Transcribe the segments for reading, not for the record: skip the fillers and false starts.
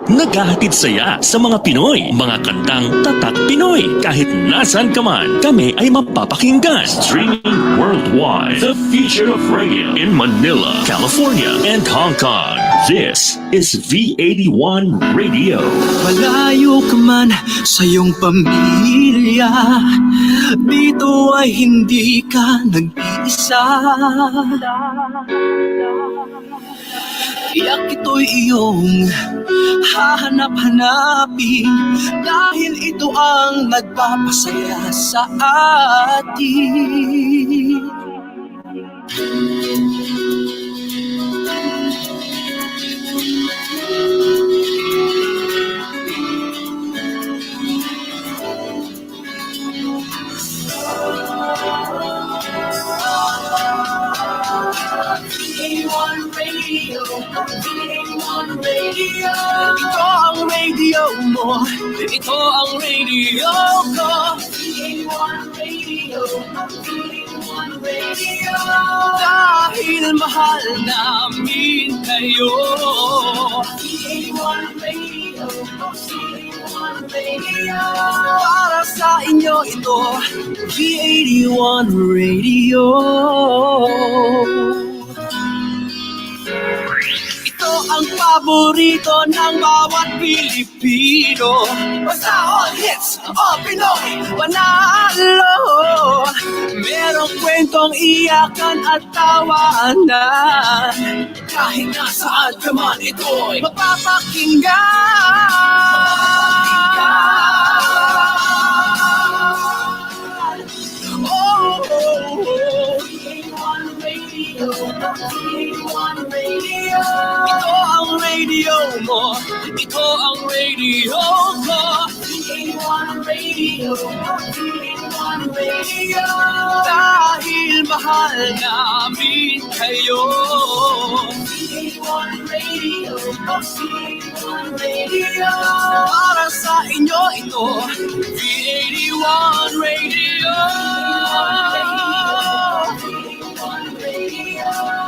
Naghahatid saya sa mga Pinoy, mga kantang tatak Pinoy. Kahit nasan ka man, kami ay mapapakinggan. Streaming worldwide. The future of radio in Manila, California, and Hong Kong. This is V81 Radio. Malayo ka man sa iyong pamilya, dito ay hindi ka nag-iisa. Tiyak ito'y iyong hahanap-hanapin, dahil ito ang nagpapasaya sa atin. V81 Radio, V81 Radio. Ito ang radio mo, ito ang radio ko. V81 Radio, V81 Radio. Dahil mahal namin kayo. V81 Radio, V81 Radio. Para sa inyo ito, V81 Radio. Ito ang paborito ng bawat Pilipino. Basta all hits, all Pinoy, panalo. Merong kwentong iyakan at tawanan. Kahit nasaan ka man, ito'y mapapakinggan. Oh, V81 Radio, V81 Radio. Ito ang radio mo, ito ang radio ko. V81 Radio, V81 Radio. Dahil mahal namin kayo. V81 Radio, V81 Radio. Para sa inyo ito, V81 Radio.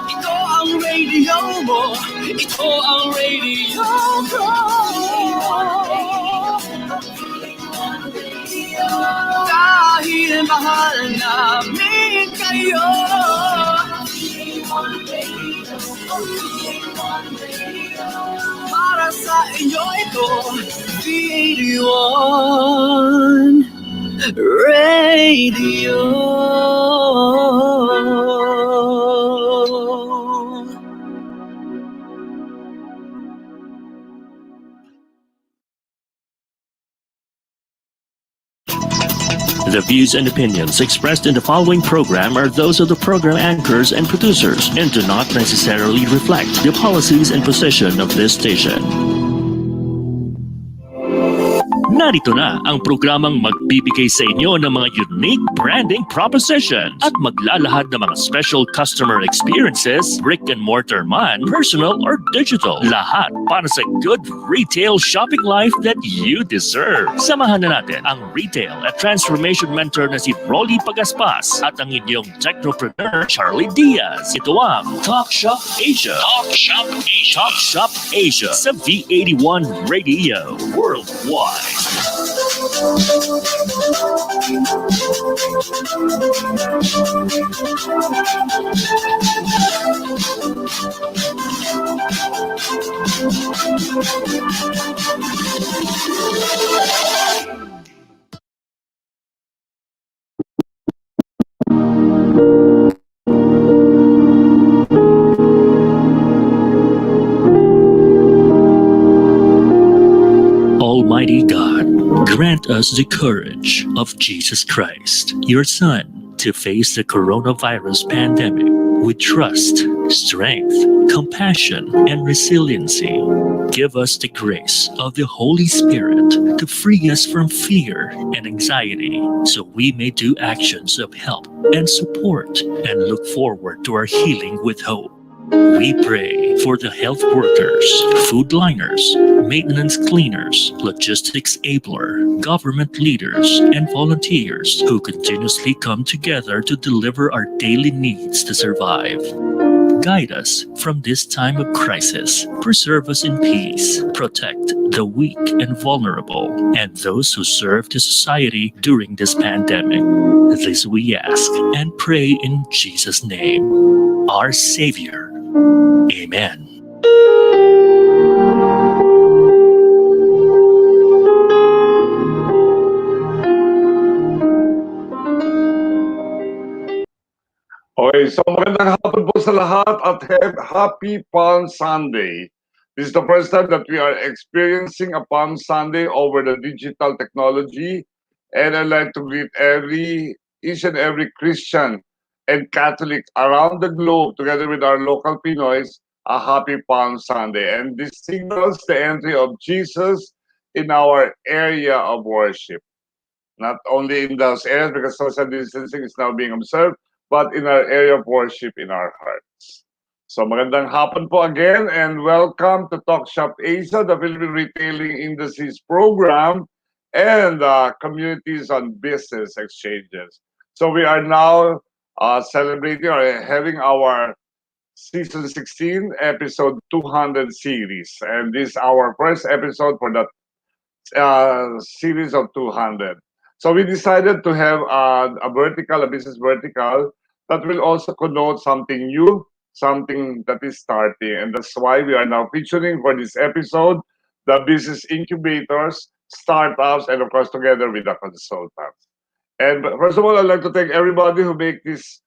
Ito ang radio mo, ito ang radio ko. Dahil mahal namin kayo. Para sa inyo ito, V81 Radio. The views and opinions expressed in the following program are those of the program anchors and producers and do not necessarily reflect the policies and position of this station. Narito na ang programang magbibigay sa inyo ng mga unique branding propositions at maglalahad ng mga special customer experiences, brick and mortar man, personal or digital. Lahat para sa good retail shopping life that you deserve. Samahan na natin ang retail at transformation mentor na si Rolly Pagaspas at ang inyong technopreneur Charlie Diaz. Ito ang Talk.Shop.Asia. Talk.Shop.Asia. Talk.Shop.Asia sa V81 Radio Worldwide. Almighty God, grant us the courage of Jesus Christ, your Son, to face the coronavirus pandemic with trust, strength, compassion, and resiliency. Give us the grace of the Holy Spirit to free us from fear and anxiety so we may do actions of help and support and look forward to our healing with hope. We pray for the health workers, food liners, maintenance cleaners, logistics abler, government leaders, and volunteers who continuously come together to deliver our daily needs to survive. Guide us from this time of crisis. Preserve us in peace. Protect the weak and vulnerable and those who serve the society during this pandemic. This we ask and pray in Jesus' name, our Savior. Amen. Okay, so magandang hapon po sa lahat at happy Palm Sunday. This is the first time that we are experiencing a Palm Sunday over the digital technology, and I'd like to greet each and every Christian and Catholic around the globe, together with our local Pinoys, a happy Palm Sunday. And this signals the entry of Jesus in our area of worship. Not only in those areas because social distancing is now being observed, but in our area of worship in our hearts. So magandang hapon po again and welcome to Talk.Shop.Asia, the Philippine Retailing Industries Program and Communities on Business Exchanges. So we are now celebrating or having our Season 16, Episode 200 series. And this is our first episode for the series of 200. So we decided to have a business vertical that will also connote something new, something that is starting. And that's why we are now featuring for this episode the business incubators, startups, and of course, together with the consultants. And first of all, I'd like to thank everybody who make this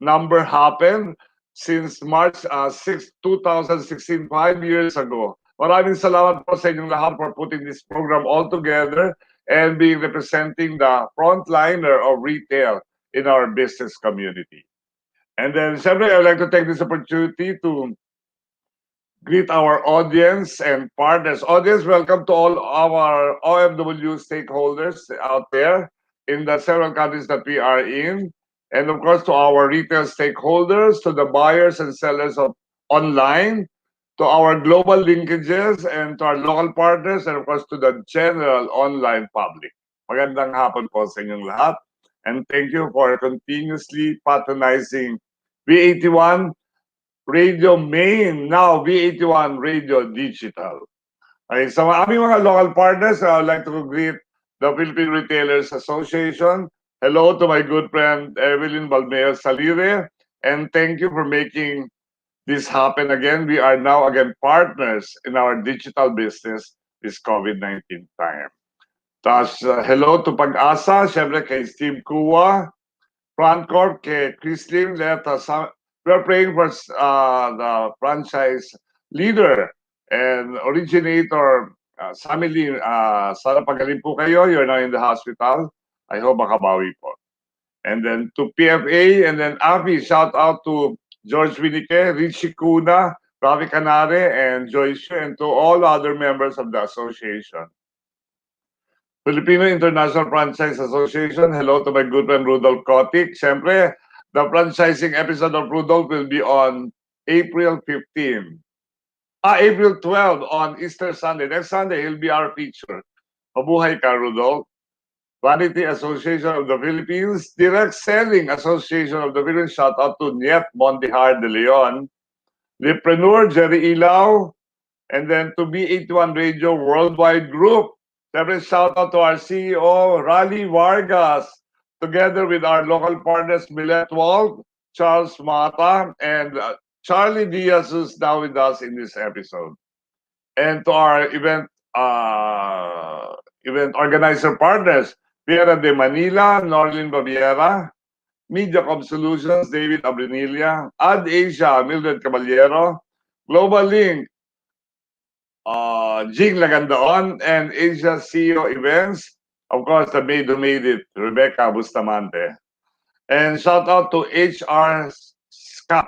number happen since March 6, 2016, 5 years ago. Maraming salamat po sa inyong lahat for putting this program all together and being representing the frontliner of retail in our business community. And then, siyempre, I'd like to take this opportunity to greet our audience and partners. Audience, welcome to all our OFW stakeholders out there in the several countries that we are in. And of course, to our retail stakeholders, to the buyers and sellers of online, to our global linkages, and to our local partners, and of course, to the general online public. Magandang hapon po sa inyong lahat. And thank you for continuously patronizing V81 Radio Main, now V81 Radio Digital. Okay, sa aming mga local partners, I would like to greet the Philippine Retailers Association. Hello to my good friend Evelyn Balmeo Salire, and thank you for making this happen again. We are now again partners in our digital business this COVID-19 time. Tapos, hello to Pag-asa, syempre kay Steve Kua, Frontcorp, kay Christine Leta. We're praying for the franchise leader and originator, Sammy. Sana pagaling po kayo. You're now in the hospital. I hope makabawi po. And then to PFA, and then Avi, shout out to George Winike, Richie Kuna, Ravi Canare, and Joyce, and to all other members of the association. Filipino International Franchise Association, hello to my good friend Rudolph Kotik. Siyempre, the franchising episode of Rudolph will be on April 15. April 12 on Easter Sunday. Next Sunday, he'll be our feature. Mabuhay ka, Rudolph. Vanity Association of the Philippines, Direct Selling Association of the Philippines, shout out to Niet Mondihar de Leon, Lipreneur Jerry Ilaw, and then to B81 Radio Worldwide Group. Separate shout out to our CEO, Raleigh Vargas, together with our local partners, Millet Wald, Charles Mata, and Charlie Diaz, who's now with us in this episode. And to our event organizer partners, Vera de Manila, Norlin Baviera, MediaCom Solutions, David Abrinilia, Ad Asia, Mildred Caballero, Global Link, Jing Lagandaon, and Asia CEO Events. Of course, the maid who made it, Rebecca Bustamante. And shout out to HR Scott,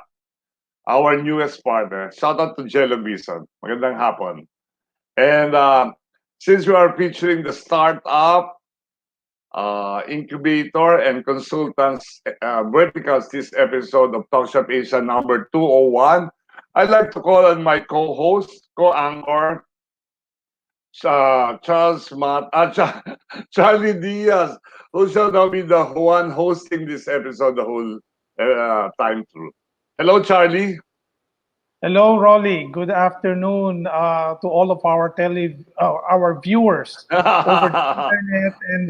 our newest partner. Shout out to Jello Bison. Magandang hapon. And since we are featuring the startup, incubator, and consultants verticals this episode of Talk.Shop.Asia number 201, I'd like to call on my co-host, co-anchor, Charlie Diaz, who shall now be the one hosting this episode the whole time through. Hello, Charlie. Hello, Rolly. Good afternoon to all of our viewers over the internet and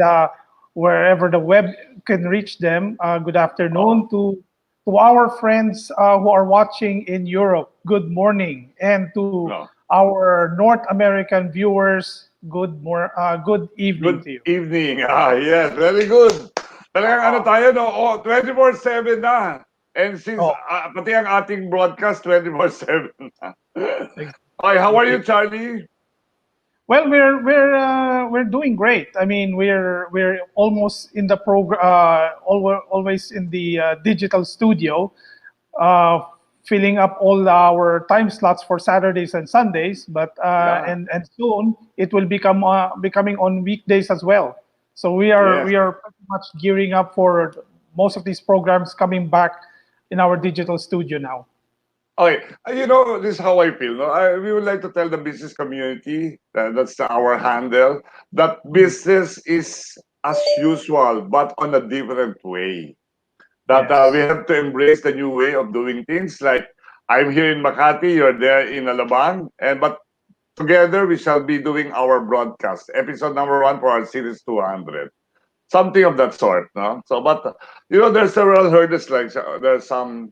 wherever the web can reach them. Good afternoon Oh, to our friends who are watching in Europe. Good morning, and to no. our North American viewers. Good evening Good to you. evening. Yes, very good. Talagang ano Uh, tayo, no? Oh, 24/7 na. And since oh, pati ang ating broadcast 24/7 na. ex- Okay, how are you, okay. Charlie? Well, we're doing great. I mean, we're almost in the always in the digital studio, uh, filling up all our time slots for Saturdays and Sundays. But Yeah. and soon it will becoming on weekdays as well. So Yes. we are pretty much gearing up for most of these programs coming back in our digital studio now. Okay, this is how I feel. No, we would like to tell the business community that's our handle that Mm. business is as usual, but on a different way. That we Yes. have to embrace the new way of doing things. Like I'm here in Makati, you're there in Alabang, and but together we shall be doing our broadcast, episode number one for our series 200, something of that sort. No, so but there's several hurdles. Like there's some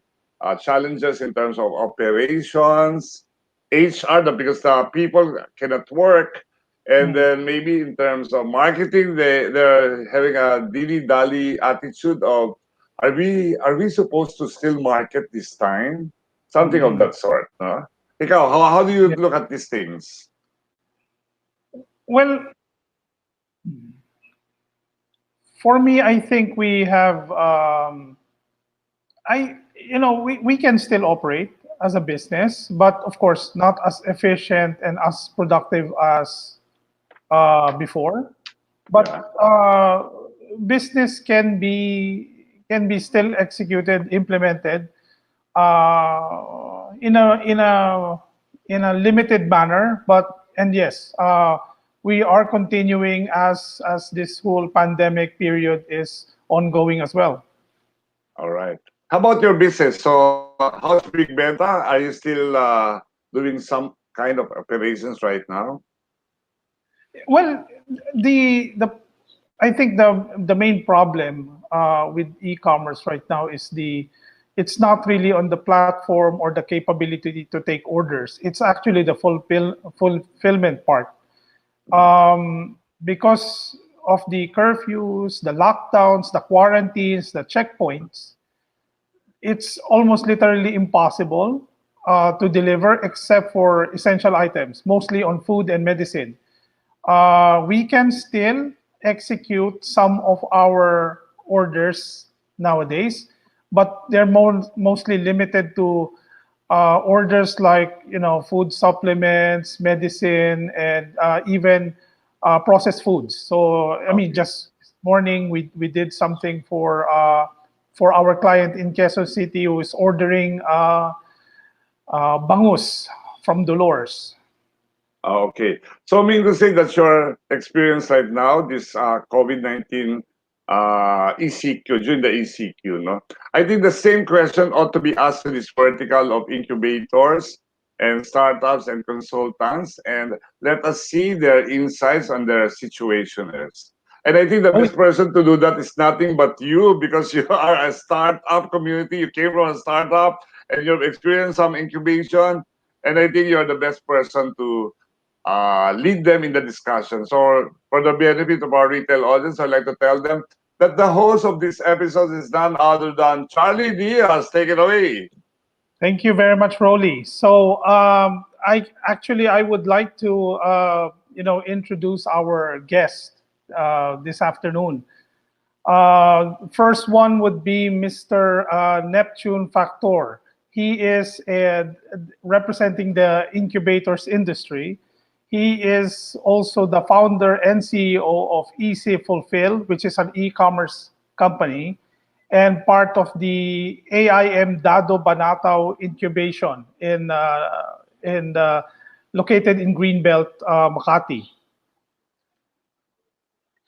challenges in terms of operations, HR, because the people cannot work, and Mm. then maybe in terms of marketing, they're having a dilly dally attitude of are we supposed to still market this time? Something of Mhm. that sort. No? Ikaw, how do you Yeah. look at these things? Well, for me, I think we have we can still operate as a business, but of course not as efficient and as productive as before. Yeah. But business can be still executed, implemented in a limited manner. But and yes, we are continuing as this whole pandemic period is ongoing as well. All right. How about your business? So, how's Big Beta? Are you still doing some kind of operations right now? Well, the I think the main problem with e-commerce right now is it's not really on the platform or the capability to take orders. It's actually the fulfillment part. Mhm. Because of the curfews, the lockdowns, the quarantines, the checkpoints, it's almost literally impossible to deliver except for essential items, mostly on food and medicine. We can still execute some of our orders nowadays, but they're mostly limited to orders like food supplements, medicine, and even processed foods. So I mean, Okay. just this morning we did something for our client in Quezon City who is ordering bangus from Dolores. Okay. So, I mean to say that your experience right now, this COVID-19 ECQ, during the ECQ, no? I think the same question ought to be asked to this vertical of incubators and startups and consultants, and let us see their insights on their situation is. And I think the Oh, best person to do that is nothing but you, because you are a startup community. You came from a startup and you've experienced some incubation, and I think you're the best person to lead them in the discussion. So, for the benefit of our retail audience, I'd like to tell them that the host of this episode is none other than Charlie Diaz. Take it away. thank you very much, Rolly. So, I would like to introduce our guest this afternoon. First one would be Mr. Neptune Factor. He is representing the incubators industry. He is also the founder and CEO of Easy Fulfill, which is an e-commerce company, and part of the AIM Dado Banatao incubation located in Greenbelt, Makati.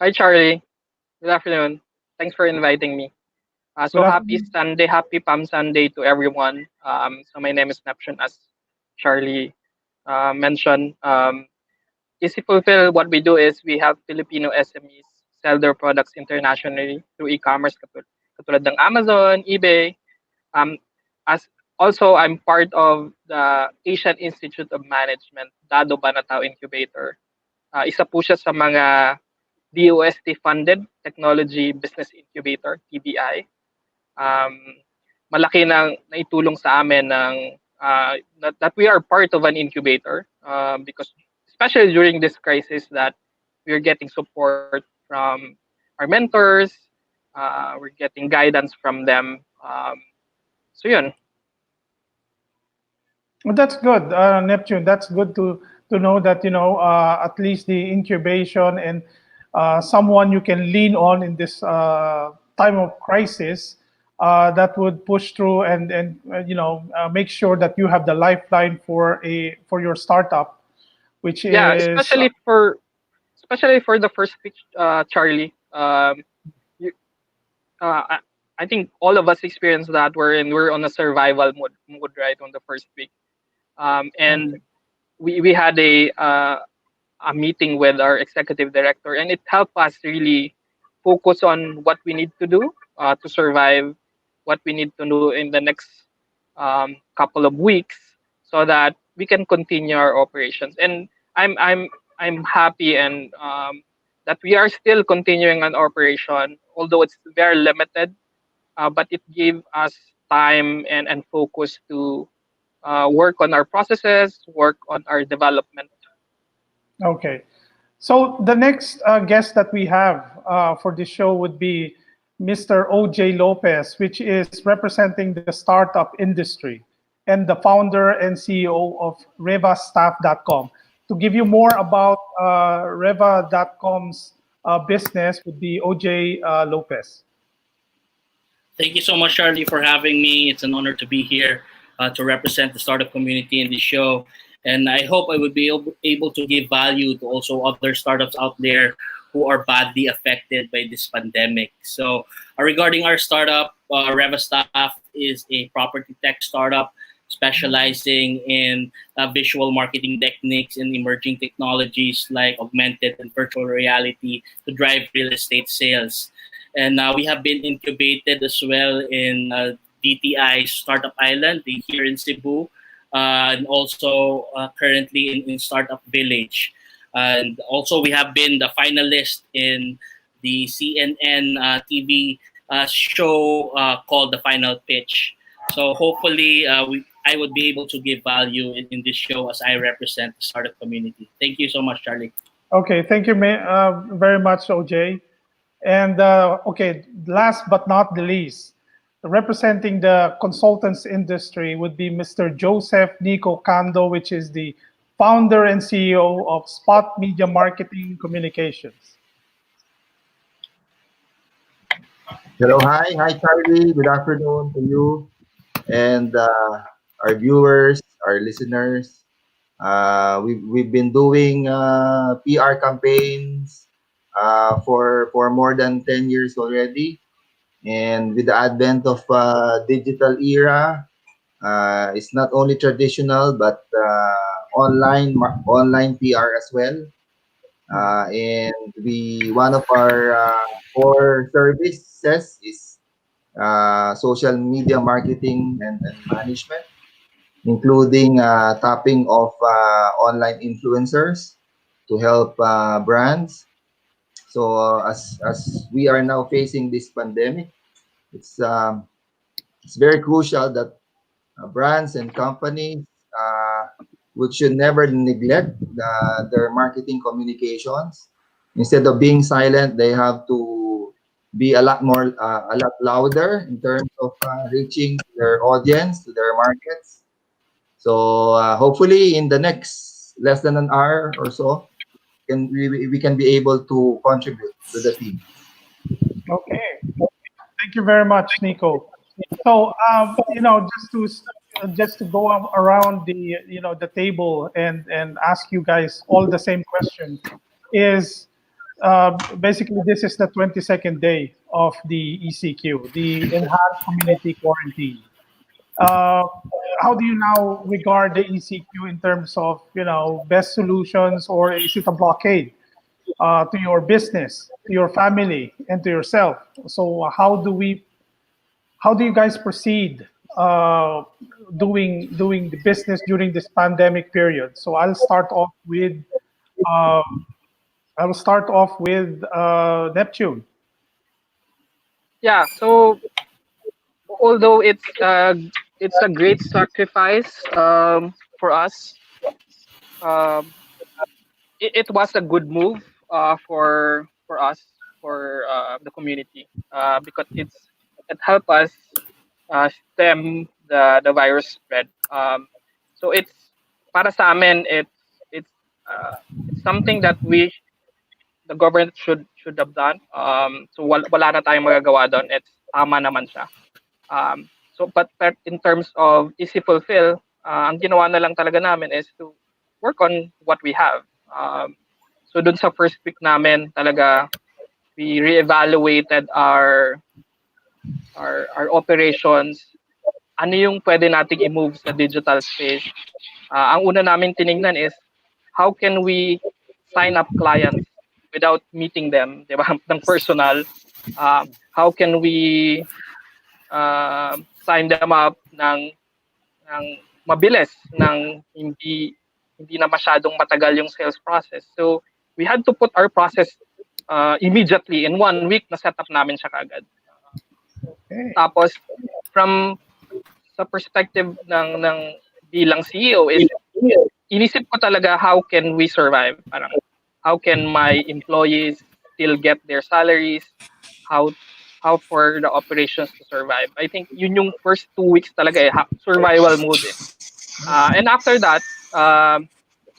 Hi, Charlie. Good afternoon. Thanks for inviting me. Good So happy afternoon. Sunday, happy Palm Sunday to everyone. So my name is Neptune, as Charlie mentioned. Easy Fulfill, what we do is we have Filipino SMEs sell their products internationally through e-commerce katulad ng Amazon, eBay. Um, as also, I'm part of the Asian Institute of Management, Dado Banatao Incubator. Isa po siya sa mga DOST-funded Technology Business Incubator, TBI. Malaki nang naitulong sa amin that we are part of an incubator because especially during this crisis that we're getting support from our mentors, we're getting guidance from them. So yun. Well, that's good, Neptune. That's good to know that at least the incubation and someone you can lean on in this time of crisis that would push through and make sure that you have the lifeline for your startup, which Yeah, is especially for the first week, Charlie. You, uh, I, I think all of us experience that we're on a survival mode right on the first week. And we had a meeting with our executive director, and it helped us really focus on what we need to do to survive, what we need to do in the next couple of weeks, so that we can continue our operations. And I'm happy and that we are still continuing an operation, although it's very limited, but it gave us time and focus to work on our processes, work on our development. okay. So the next guest that we have for this show would be Mr. OJ Lopez, which is representing the startup industry and the founder and CEO of revastaff.com. To give you more about Reva.com's business would be OJ Lopez. Thank you so much, Charlie, for having me. It's an honor to be here to represent the startup community in this show. And I hope I would be able to give value to also other startups out there who are badly affected by this pandemic. So regarding our startup, Revastaff is a property tech startup specializing in visual marketing techniques and emerging technologies like augmented and virtual reality to drive real estate sales. And we have been incubated as well in DTI Startup Island here in Cebu, and also currently in Startup Village. And also we have been the finalist in the CNN TV show called The Final Pitch. So hopefully I would be able to give value in this show as I represent the startup community. Thank you so much, Charlie. Okay, thank you very much, OJ. And okay, last but not the least, representing the consultants industry would be Mr. Joseph Nico Cando, which is the founder and CEO of Spot Media Marketing Communications. Hello, hi Charlie. Good afternoon to you and our viewers, our listeners. We've been doing PR campaigns for more than 10 years already, and with the advent of digital era, it's not only traditional but online PR as well. And one of our core services is social media marketing and management, including tapping of online influencers to help brands. So as we are now facing this pandemic, it's very crucial that brands and companies which should never neglect their marketing communications. Instead of being silent, they have to be a lot louder in terms of reaching their audience, to their markets. So hopefully in the next less than an hour or so, we can be able to contribute to the team. Okay, thank you very much, Nico. So just to go around the table and ask you guys all the same question is basically this is the 22nd day of the ECQ, the Enhanced Community Quarantine. Uh, how do you now regard the ECQ in terms of, best solutions, or is it a blockade to your business, to your family, and to yourself? So how do you guys proceed doing the business during this pandemic period? So uh, I'll start off with Neptune. Yeah. So although it's a great sacrifice for us, um, it was a good move for us, for the community, because it helped us stem the virus spread. So it's para sa amin, it's it's something that the government should have done. So wala na tayong magagawa doon. It's tama naman siya. So but in terms of easy fulfill, ang ginawa na lang talaga namin is to work on what we have. So dun sa first week namin talaga, we reevaluated our operations. Ano yung pwede nating i-move sa digital space? Ang una namin tiningnan is how can we sign up clients without meeting them, di ba? Ng personal. How can we sign them up ng mabilis, ng hindi na masyadong matagal yung sales process. So we had to put our process immediately in 1 week na setup namin siya kagad. Okay. Tapos from sa perspective ng bilang CEO is inisip ko talaga how can we survive? Parang how can my employees still get their salaries? How for the operations to survive? I think yun yung first 2 weeks talaga survival mode eh. And after that,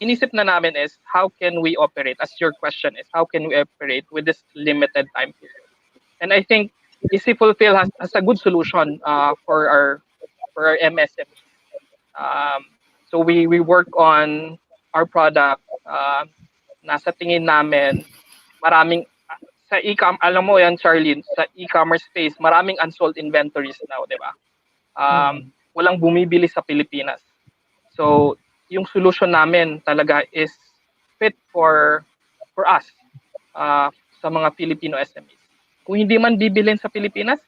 inisip na namin is how can we operate? As your question is, how can we operate with this limited time period? And I think Easy Fulfill has a good solution for our MSMEs. So we work on our product. Nasa tingin namin, maraming sa alam mo yan, Charlene, sa e-commerce space, maraming unsold inventories now, di ba? Walang bumibili sa Pilipinas. So, yung solution namin talaga is fit for us, sa mga Filipino SMEs. Kung hindi man bibilin sa Pilipinas,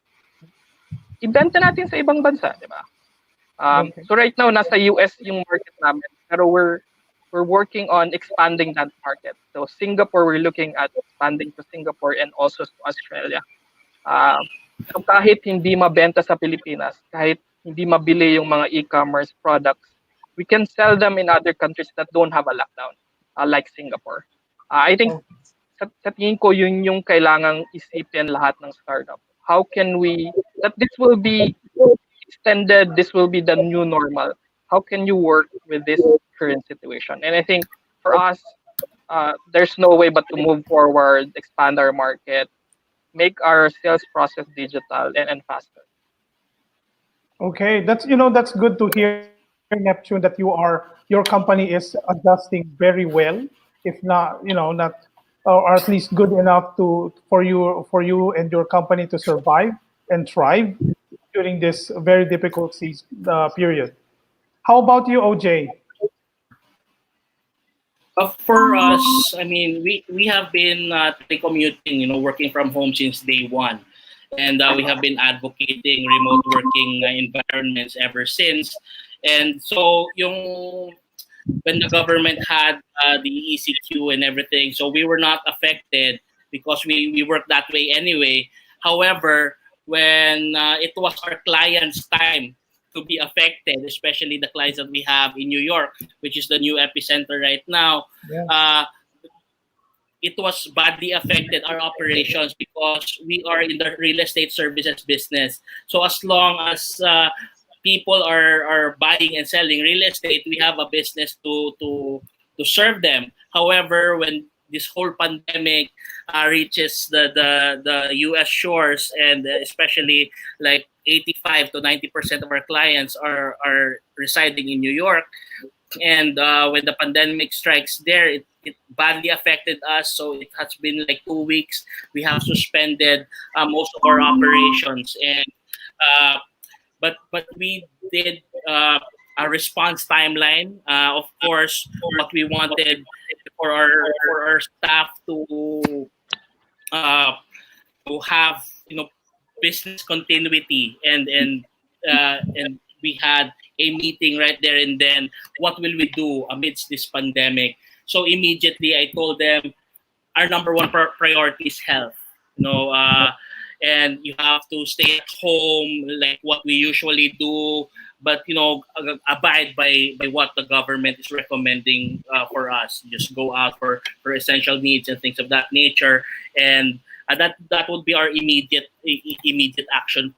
ibenta natin sa ibang bansa, di ba? So right now, nasa US yung market namin, pero we're working on expanding that market. So Singapore, we're looking at expanding to Singapore and also to Australia. So kahit hindi mabenta sa Pilipinas, kahit hindi mabili yung mga e-commerce products, we can sell them in other countries that don't have a lockdown, like Singapore. I think sa tingin ko yun yung kailangang isipin lahat ng startup. How can we, that this will be extended, this will be the new normal. How can you work with this current situation? And I think for us, there's no way but to move forward, expand our market, make our sales process digital and faster. Okay, that's good to hear, Neptune, that your company is adjusting very well, if not, not or at least good enough for you and your company to survive and thrive during this very difficult period. How about you, OJ? For us, I mean, we have been telecommuting, working from home since day one. And we have been advocating remote working environments ever since. And so, when the government had the ECQ and everything, so we were not affected because we work that way anyway. However, when it was our clients' time to be affected, especially the clients that we have in New York, which is the new epicenter right now, it was badly affected our operations because we are in the real estate services business. So as long as people are buying and selling real estate, we have a business to serve them. However, when this whole pandemic reaches the U.S. shores, and especially like 85 to 90% of our clients are residing in New York, and when the pandemic strikes there, it badly affected us. So it has been like 2 weeks. We have suspended most of our operations, and but we did a response timeline. Of course, what we wanted for our staff uh, to have, business continuity, and we had a meeting right there and then. What will we do amidst this pandemic? So immediately I told them our number one priority is health. You know, and you have to stay at home like what we usually do, but abide by what the government is recommending for us. Just go out for essential needs and things of that nature, and that would be our immediate action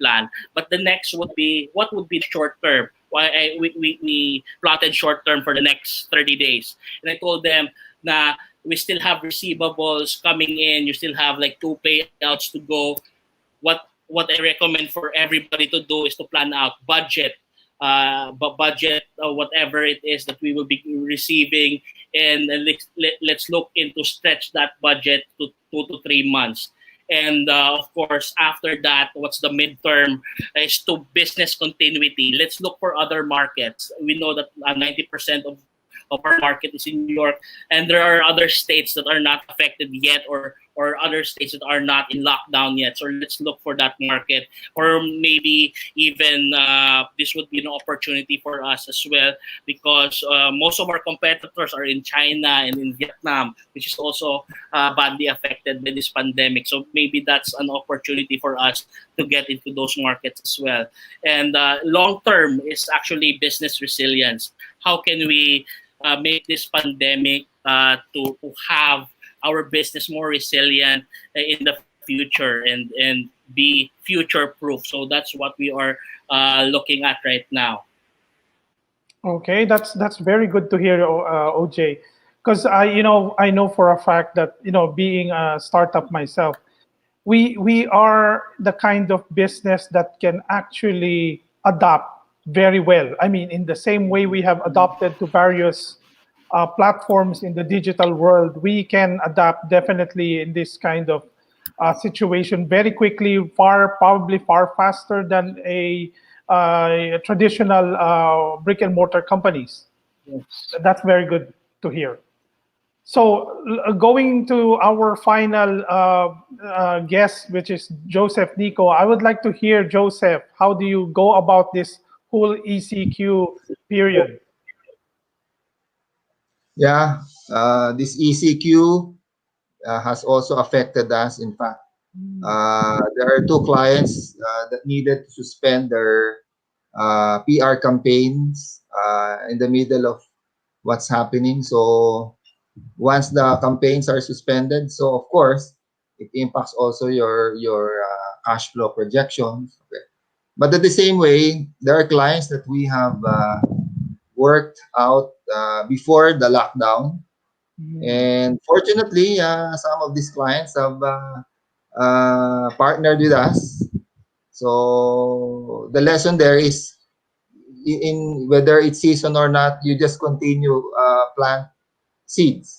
plan. But the next would be, what would be the short term? We plotted short term for the next 30 days. And I told them, na we still have receivables coming in. You still have like 2 payouts to go. What I recommend for everybody to do is to plan out budget, but budget whatever it is that we will be receiving, and let's look into stretch that budget to 2 to 3 months. And of course, after that, what's the midterm is to business continuity. Let's look for other markets. We know that 90% of our market is in New York, and there are other states that are not affected yet, or other states that are not in lockdown yet. So let's look for that market, or maybe even this would be an opportunity for us as well, because most of our competitors are in China and in Vietnam, which is also badly affected by this pandemic. So maybe that's an opportunity for us to get into those markets as well. And long term is actually business resilience. How can we make this pandemic to have our business more resilient in the future, and be future proof? So that's what we are looking at right now. Okay, that's very good to hear, OJ, because I know for a fact that being a startup myself, we are the kind of business that can actually adapt very well. I mean, in the same way we have adopted to various platforms in the digital world, we can adapt definitely in this kind of situation very quickly, probably far faster than a traditional brick and mortar companies. That's very good to hear. So going to our final guest, which is Joseph Nico, I would like to hear, Joseph, how do you go about this whole ECQ period? Yeah, this ECQ has also affected us. In fact, there are two clients that needed to suspend their PR campaigns in the middle of what's happening. So once the campaigns are suspended, so of course it impacts also your cash flow projections. Okay. But at the same way, there are clients that we have worked out before the lockdown, and fortunately, some of these clients have partnered with us. So the lesson there is, in whether it's season or not, you just continue plant seeds,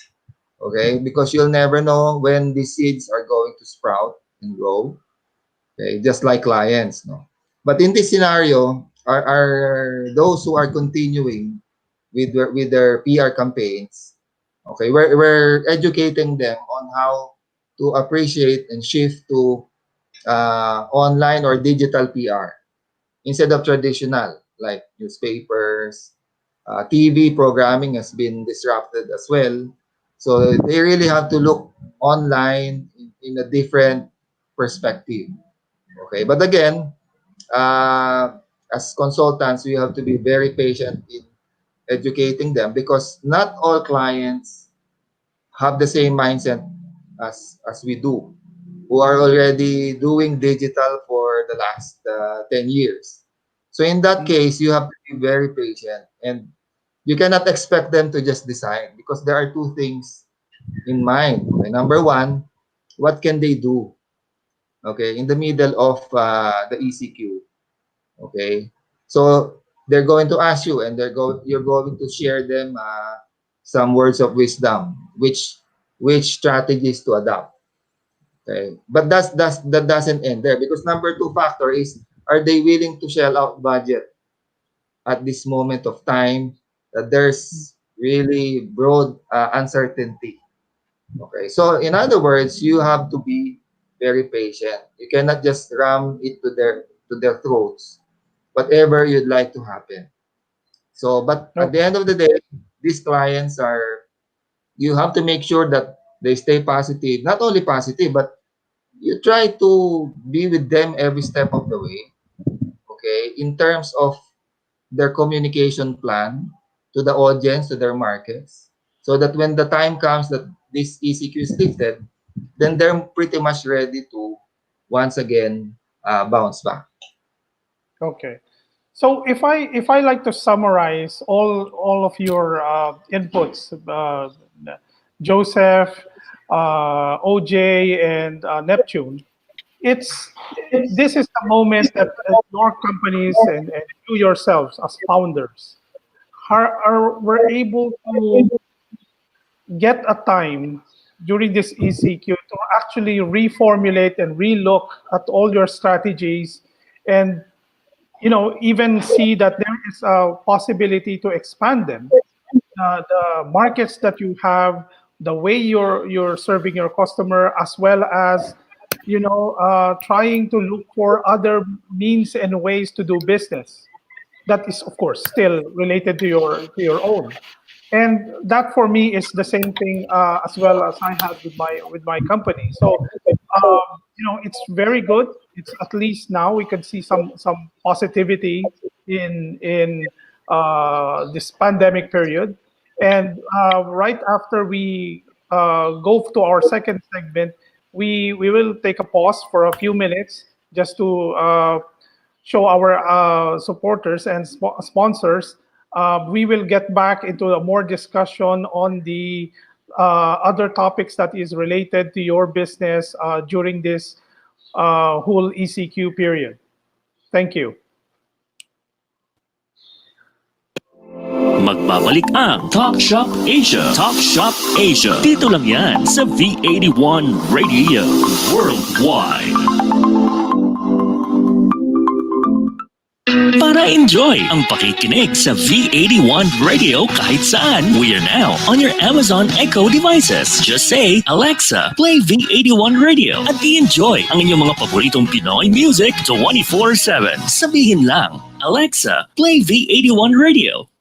okay? Because you'll never know when these seeds are going to sprout and grow, okay? Just like clients, no? But in this scenario, are those who are continuing with their PR campaigns, okay? We're educating them on how to appreciate and shift to online or digital PR instead of traditional like newspapers. TV programming has been disrupted as well. So they really have to look online in a different perspective. Okay, but again, as consultants, we have to be very patient in educating them, because not all clients have the same mindset as we do, who are already doing digital for the last 10 years. So in that case, you have to be very patient, and you cannot expect them to just decide, because there are two things in mind. Okay? Number one, what can they do? Okay, in the middle of the ECQ. Okay, so they're going to ask you, and you're going to share them some words of wisdom, which strategies to adopt. Okay, but that doesn't end there, because number two factor is are they willing to shell out budget at this moment of time that there's really broad uncertainty? Okay, so in other words, you have to be very patient. You cannot just ram it to their throats, whatever you'd like to happen. So, but at No. the end of the day, these clients are, you have to make sure that they stay positive. Not only positive, but you try to be with them every step of the way. Okay, in terms of their communication plan to the audience, to their markets, so that when the time comes that this ECQ is lifted, then they're pretty much ready to once again bounce back. Okay. So if I like to summarize all of your inputs, Joseph, OJ, and Neptune, it's this is the moment that your companies and you yourselves as founders are were able to get a time during this ECQ to actually reformulate and relook at all your strategies, and even see that there is a possibility to expand them. The markets that you have, the way you're serving your customer, as well as trying to look for other means and ways to do business. That is, of course, still related to your own. And that for me is the same thing as well as I had with my company. So it's very good. It's at least now we can see some positivity in this pandemic period. And right after we go to our second segment, we will take a pause for a few minutes just to show our supporters and sponsors. We will get back into a more discussion on the other topics that is related to your business during this whole ECQ period. Thank you. Magbabalik ang Talk Shop Asia. Talk Shop Asia. Dito lang yan sa V81 Radio Worldwide. Para enjoy ang pakikinig sa V81 Radio kahit saan. We are now on your Amazon Echo devices. Just say, Alexa, play V81 Radio at i-enjoy ang inyong mga paboritong Pinoy music 24/7. Sabihin lang, Alexa, play V81 Radio.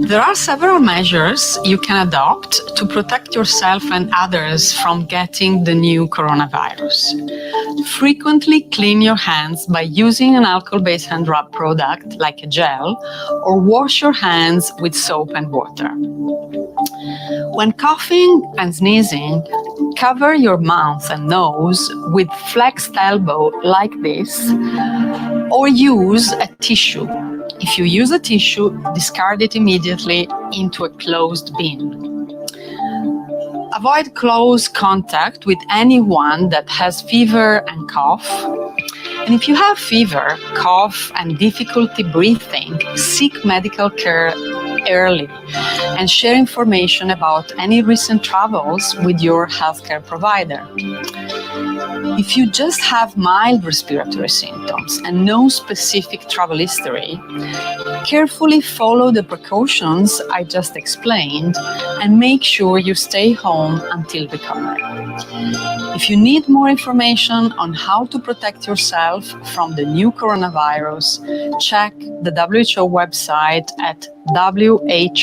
There are several measures you can adopt to protect yourself and others from getting the new coronavirus. Frequently clean your hands by using an alcohol-based hand rub product like a gel, or wash your hands with soap and water. When coughing and sneezing, cover your mouth and nose with flexed elbow like this, or use a tissue. If you use a tissue, discard it immediately into a closed bin. Avoid close contact with anyone that has fever and cough. And if you have fever, cough, and difficulty breathing, seek medical care early and share information about any recent travels with your healthcare provider. If you just have mild respiratory symptoms and no specific travel history, carefully follow the precautions I just explained and make sure you stay home until recovery. If you need more information on how to protect yourself from the new coronavirus, check the WHO website at who.int.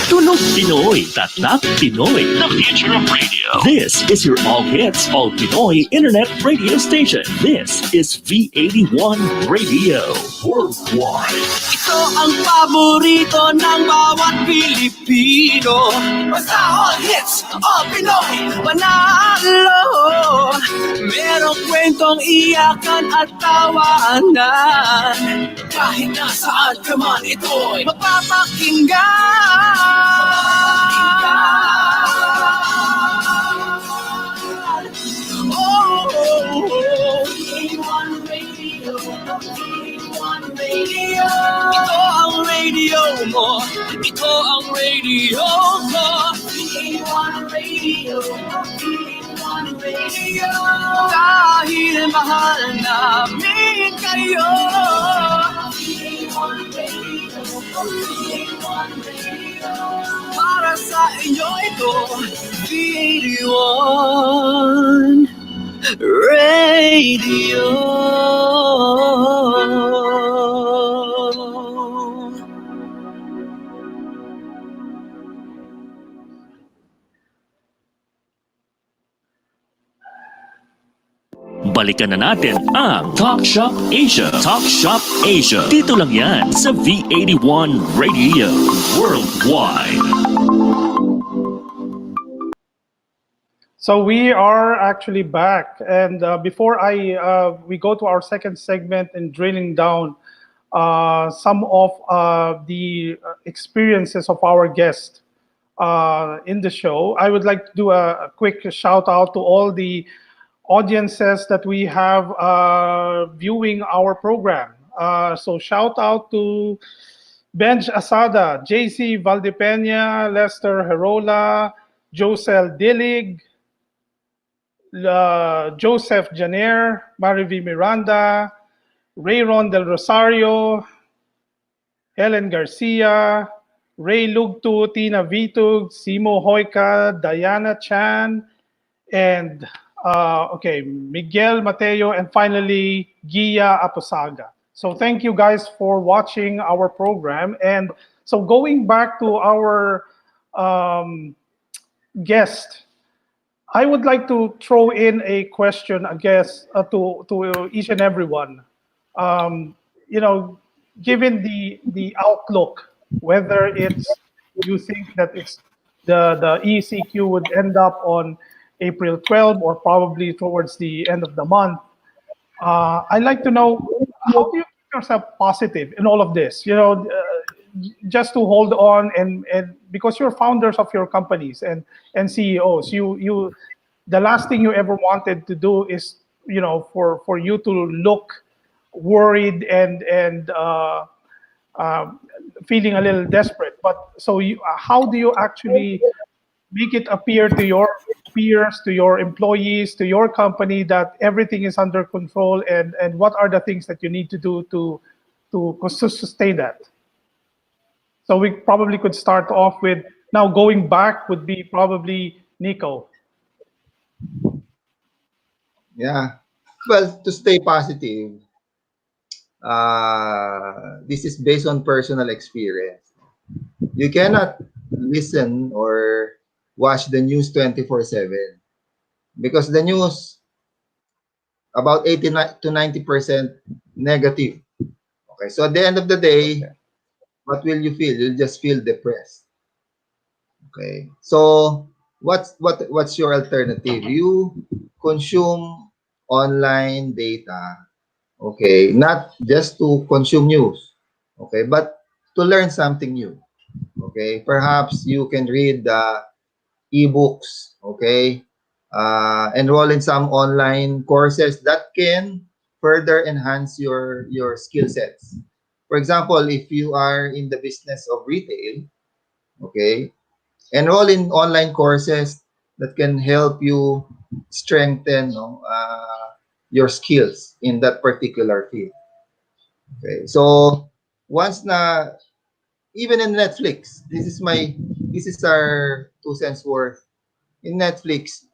Tunog Pinoy, Tatak Pinoy, the future of radio. This is your all-hits, all-Pinoy internet radio station. This is V81 Radio Worldwide. Ito ang paborito ng bawat Pilipino. Basta all hits, all Pinoy, panalo. Merong kwentong iyakan at tawanan. Kahit nasaan ka man, ito'y mapapakinggan. Oh, P1 Radio, P1 Radio. Ito ang radio mo, ito ang radio ko. P1 Radio, P1 Radio. Dahil mahal namin kayo. P1 Radio, P1 Radio. Para sa inyo ito, P1 Radio. Balikan na natin ang Talk Shop Asia. Talk Shop Asia. Dito lang yan sa V81 Radio Worldwide. So we are actually back, and before we go to our second segment and drilling down some of the experiences of our guests in the show, I would like to do a quick shout out to all the audiences that we have viewing our program. So shout out to Benj Asada, JC Valdepeña, Lester Herola, Josel Dillig, Joseph Janer, Marivi Miranda, Rayron Del Rosario, Helen Garcia, Ray Lugtu, Tina Vitug, Simo Hoyka, Diana Chan, and Miguel Mateo, and finally Gia Aposaga. So thank you guys for watching our program. And so going back to our guest, I would like to throw in a question, I guess, to each and everyone. Given the outlook, whether it's you think that it's the ECQ would end up on April 12 or probably towards the end of the month, I'd like to know, how do you keep yourself positive in all of this? Just to hold on, and because you're founders of your companies and CEOs, you the last thing you ever wanted to do is for you to look worried and feeling a little desperate. But so how do you actually make it appear to your peers, to your employees, to your company that everything is under control, and what are the things that you need to do to sustain that? So we probably could start off with, now going back would be probably Nico. Yeah. Well, to stay positive, this is based on personal experience. You cannot listen or watch the news 24/7 because the news about 89 to 90% negative. Okay, so at the end of the day, what will you feel? You'll just feel depressed. Okay, so what's your alternative? You consume online data. Okay, not just to consume news. Okay, but to learn something new. Okay, perhaps you can read ebooks. Okay, enroll in some online courses that can further enhance your skill sets. For example, if you are in the business of retail, okay, enroll in online courses that can help you strengthen your skills in that particular field. Okay, so once na, even in Netflix, this is our 2 cents worth. In Netflix,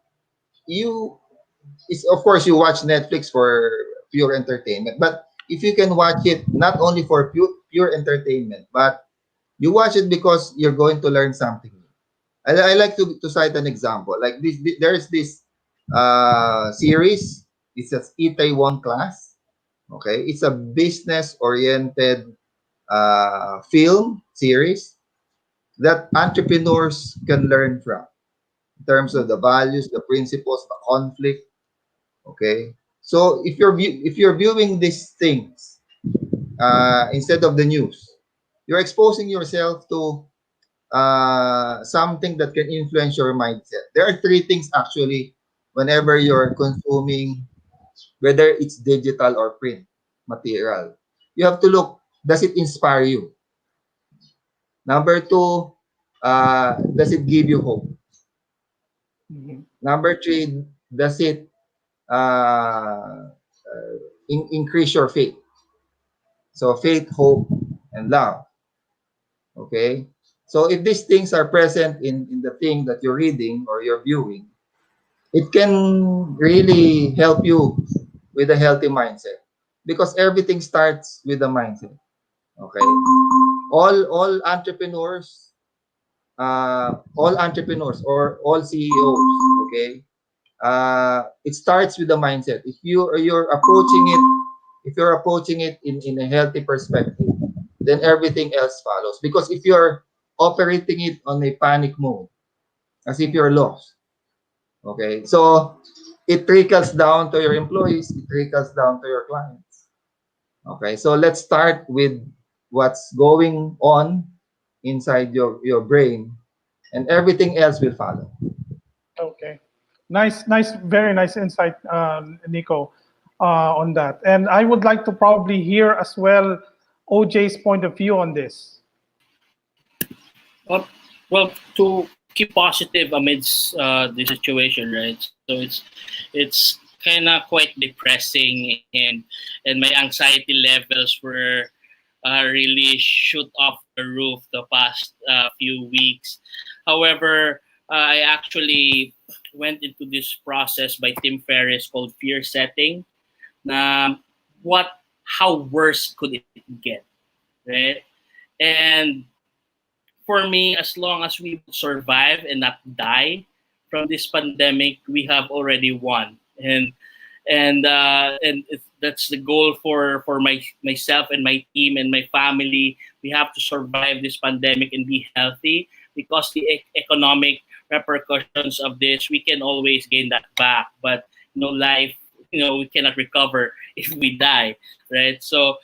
it's of course you watch Netflix for pure entertainment, but if you can watch it not only for pure entertainment, but you watch it because you're going to learn something new. I like to cite an example. Like there's this series. It's a Itaewon Class. Okay, it's a business-oriented film series that entrepreneurs can learn from in terms of the values, the principles, the conflict. Okay, so if you're viewing these things instead of the news, you're exposing yourself to something that can influence your mindset. There are three things actually whenever you're consuming, whether it's digital or print material. You have to look, does it inspire you? Number two, does it give you hope? Mhm. Number three, does it increase your faith? So faith, hope, and love. Okay? So if these things are present in the thing that you're reading or you're viewing, it can really help you with a healthy mindset because everything starts with the mindset. Okay? All entrepreneurs or all CEOs, okay? It starts with the mindset. If you're approaching it in a healthy perspective, then everything else follows. Because if you're operating it on a panic mode, as if you're lost, okay, so it trickles down to your employees, it trickles down to your clients. Okay, so let's start with what's going on inside your brain, and everything else will follow. Okay. Nice, very nice insight, Nico, on that. And I would like to probably hear as well OJ's point of view on this. Well, well, to keep positive amidst the situation, right? So it's kind of quite depressing, and my anxiety levels were really shoot off the roof the past few weeks. However, I actually went into this process by Tim Ferriss called fear setting. Na how worse could it get, right? And for me, as long as we survive and not die from this pandemic, we have already won. That's the goal for myself and my team and my family. We have to survive this pandemic and be healthy because the economic repercussions of this, we can always gain that back. But life, we cannot recover if we die, right? So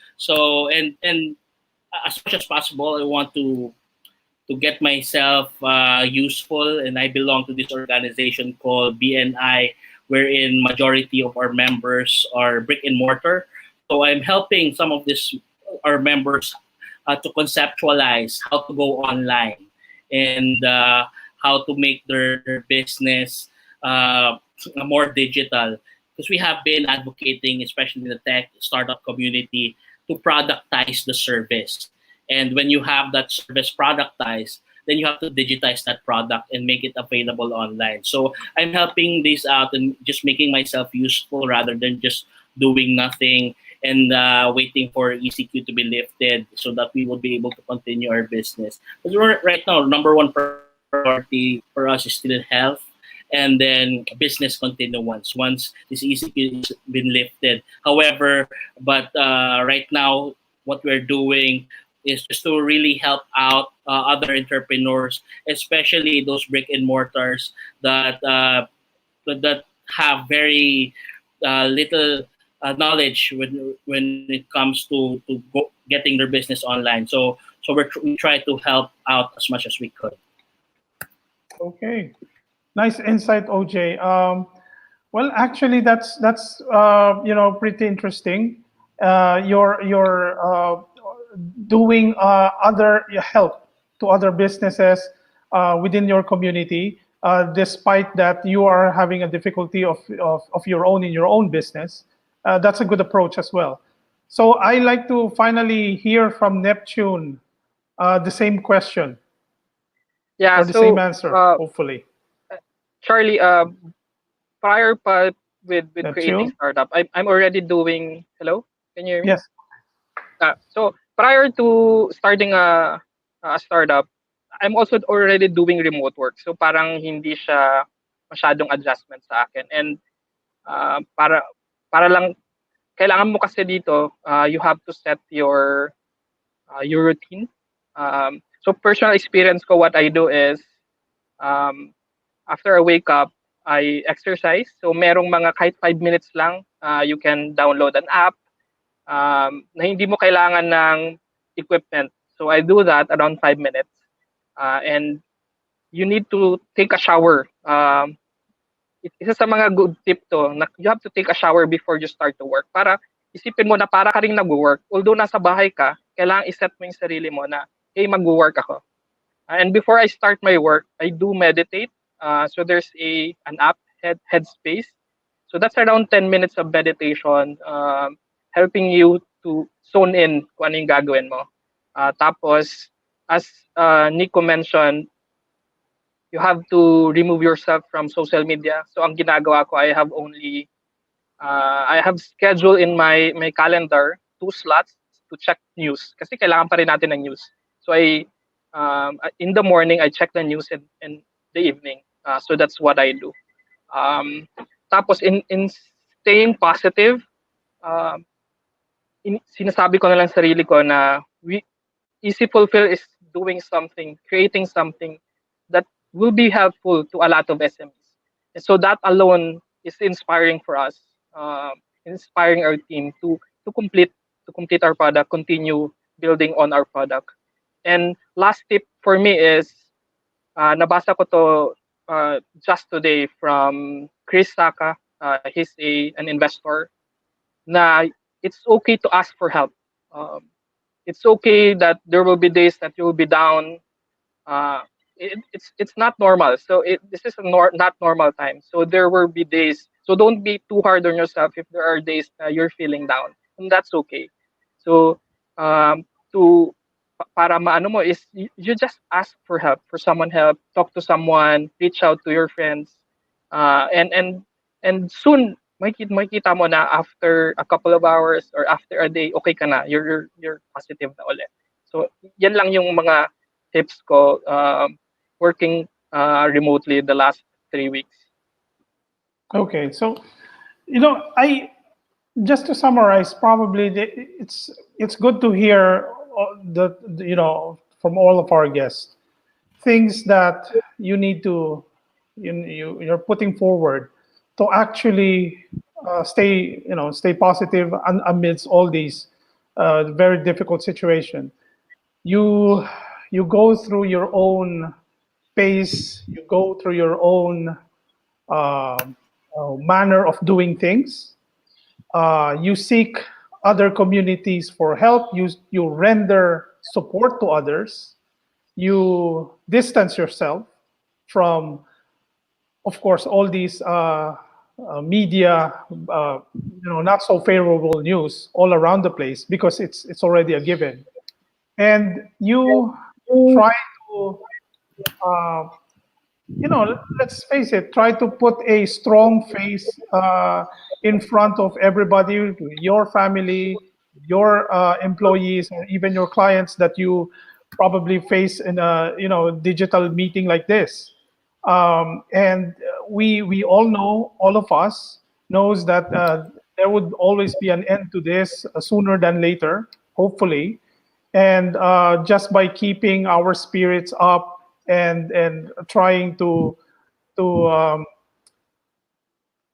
as much as possible, I want to get myself useful, and I belong to this organization called BNI, wherein majority of our members are brick and mortar. So I'm helping some of this our members to conceptualize how to go online and how to make their business more digital. Because we have been advocating, especially in the tech startup community, to productize the service. And when you have that service productized, then you have to digitize that product and make it available online. So I'm helping this out and just making myself useful rather than just doing nothing and waiting for ECQ to be lifted so that we will be able to continue our business. Because right now, number one priority for us is still health, and then business continuance once this ECQ has been lifted. However, but right now, what we're doing is just to really help out other entrepreneurs, especially those brick and mortars that have very little knowledge when it comes to getting their business online. So we try to help out as much as we could. Okay. Nice insight, OJ. Well, actually, that's pretty interesting. You're doing other help to other businesses within your community, despite that you are having a difficulty of your own in your own business. That's a good approach as well. So I like to finally hear from Neptune the same question Yeah. or the same So, answer, hopefully. Charlie, prior with creating Neptune? startup, I'm already doing. Hello, can you hear me? Yes. So prior to starting a startup, I'm also already doing remote work. So parang hindi siya masyadong adjustment sa akin. And para lang kailangan mo kasi dito, you have to set your your routine. So personal experience ko, what I do is um, after I wake up, I exercise. So merong mga kahit 5 minutes lang, you can download an app na hindi mo kailangan ng equipment. So I do that around 5 minutes. And you need to take a shower. Isa sa mga good tip to, na you have to take a shower before you start to work. Para isipin mo na para ka rin nag-work. Although nasa bahay ka, kailangan iset mo yung sarili mo na, hey, mag-work ako. And before I start my work, I do meditate. So there's an app, Headspace. So that's around 10 minutes of meditation, helping you to zone in kung ano yung gagawin mo. Tapos, as Nico mentioned, you have to remove yourself from social media. So ang ginagawa ko, I have scheduled in my calendar 2 slots to check news. Kasi kailangan pa rin natin ng news. So in the morning, I check the news, and in the evening. So that's what I do. Tapos in staying positive, sinasabi ko na lang sarili ko na Easy Fulfill is doing something, creating something that will be helpful to a lot of SMEs. And so that alone is inspiring for us, inspiring our team to complete our product, continue building on our product. And last tip for me is, nabasa ko to just today from Chris Saka. He's an investor. Na it's okay to ask for help. It's okay that there will be days that you will be down. It's not normal. So this is not normal time. So there will be days. So don't be too hard on yourself if there are days you're feeling down, and that's okay. So para maano mo is you just ask for help, for someone help, talk to someone, reach out to your friends, and soon makikita mo na after a couple of hours or after a day, okay ka na, you're positive na ulit. So yan lang yung mga tips ko working remotely the last 3 weeks. Okay, so I just to summarize, probably it's good to hear from all of our guests things that you need to you're putting forward to actually stay positive amidst all these very difficult situation. You go through your own pace, you go through your own manner of doing things. You seek other communities for help. You render support to others. You distance yourself from, of course, all these media, not so favorable news all around the place, because it's already a given. And you try to, let's face it, try to put a strong face in front of everybody, your family, your employees, or even your clients that you probably face in a digital meeting like this. And we all know, all of us knows that there would always be an end to this sooner than later, hopefully. And just by keeping our spirits up and trying to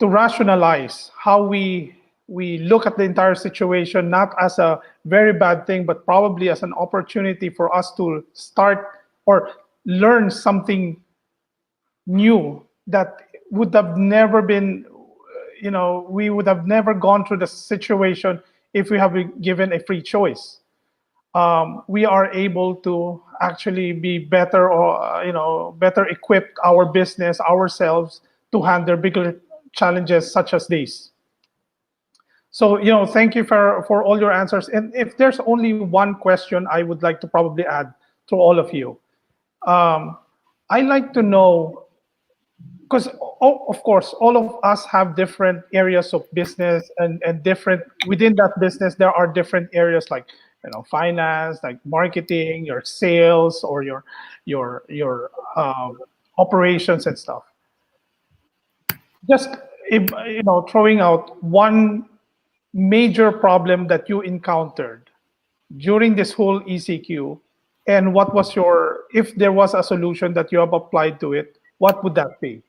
rationalize how we look at the entire situation, not as a very bad thing, but probably as an opportunity for us to start or learn something new that would have never been, we would have never gone through the situation if we have been given a free choice. We are able to actually be better, or better equipped our business, ourselves, to handle bigger challenges such as these. So thank you for all your answers. And if there's only one question I would like to probably add to all of you, I like to know, because of course all of us have different areas of business, and different within that business there are different areas like finance, like marketing, your sales, or your operations and stuff. Just throwing out one major problem that you encountered during this whole ECQ, and what was your, if there was a solution that you have applied to it, what would that be?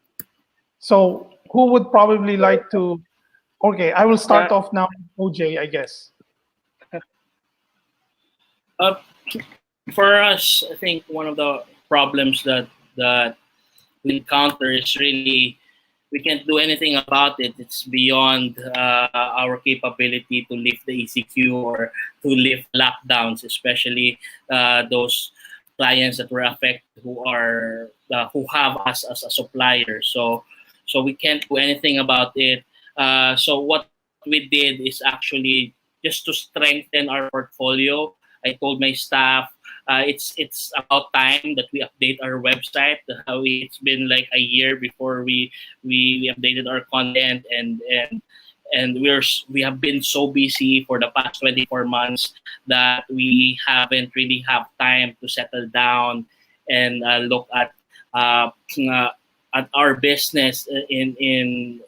So who would probably like to? Okay, I will start Yeah. off now, OJ, I guess. Uh, for us, I think one of the problems that we encounter is really we can't do anything about it. It's beyond our capability to lift the ECQ or to lift lockdowns, especially those clients that were affected who have us as a supplier. So we can't do anything about it. So what we did is actually just to strengthen our portfolio. I told my staff it's about time that we update our website. It's been like a year before we updated our content, and we have been so busy for the past 24 months that we haven't really have time to settle down and look uh, uh, at our business in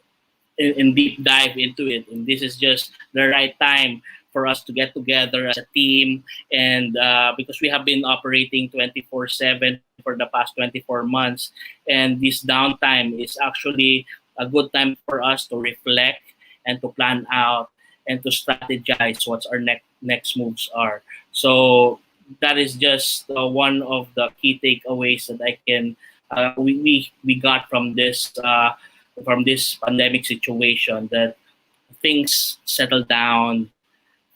deep dive into it. And this is just the right time for us to get together as a team. And because we have been operating 24/7 for the past 24 months, and this downtime is actually a good time for us to reflect and to plan out and to strategize what's our next moves are. So that is just one of the key takeaways that I can we got from this pandemic situation, that things settle down,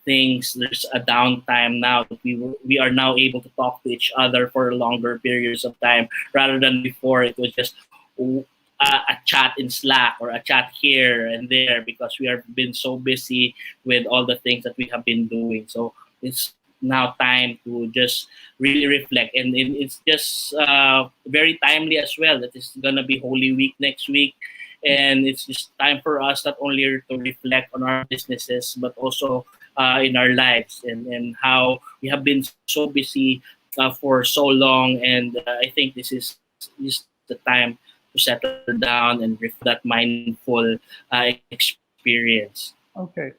things there's a downtime now that we are now able to talk to each other for longer periods of time rather than before it was just a chat in Slack or a chat here and there because we have been so busy with all the things that we have been doing. So it's now time to just really reflect, and it's just very timely as well that it's gonna be Holy Week next week, and it's just time for us not only to reflect on our businesses but also in our lives, and how we have been so busy for so long. And I think this is the time to settle down and reflect that mindful experience. Okay.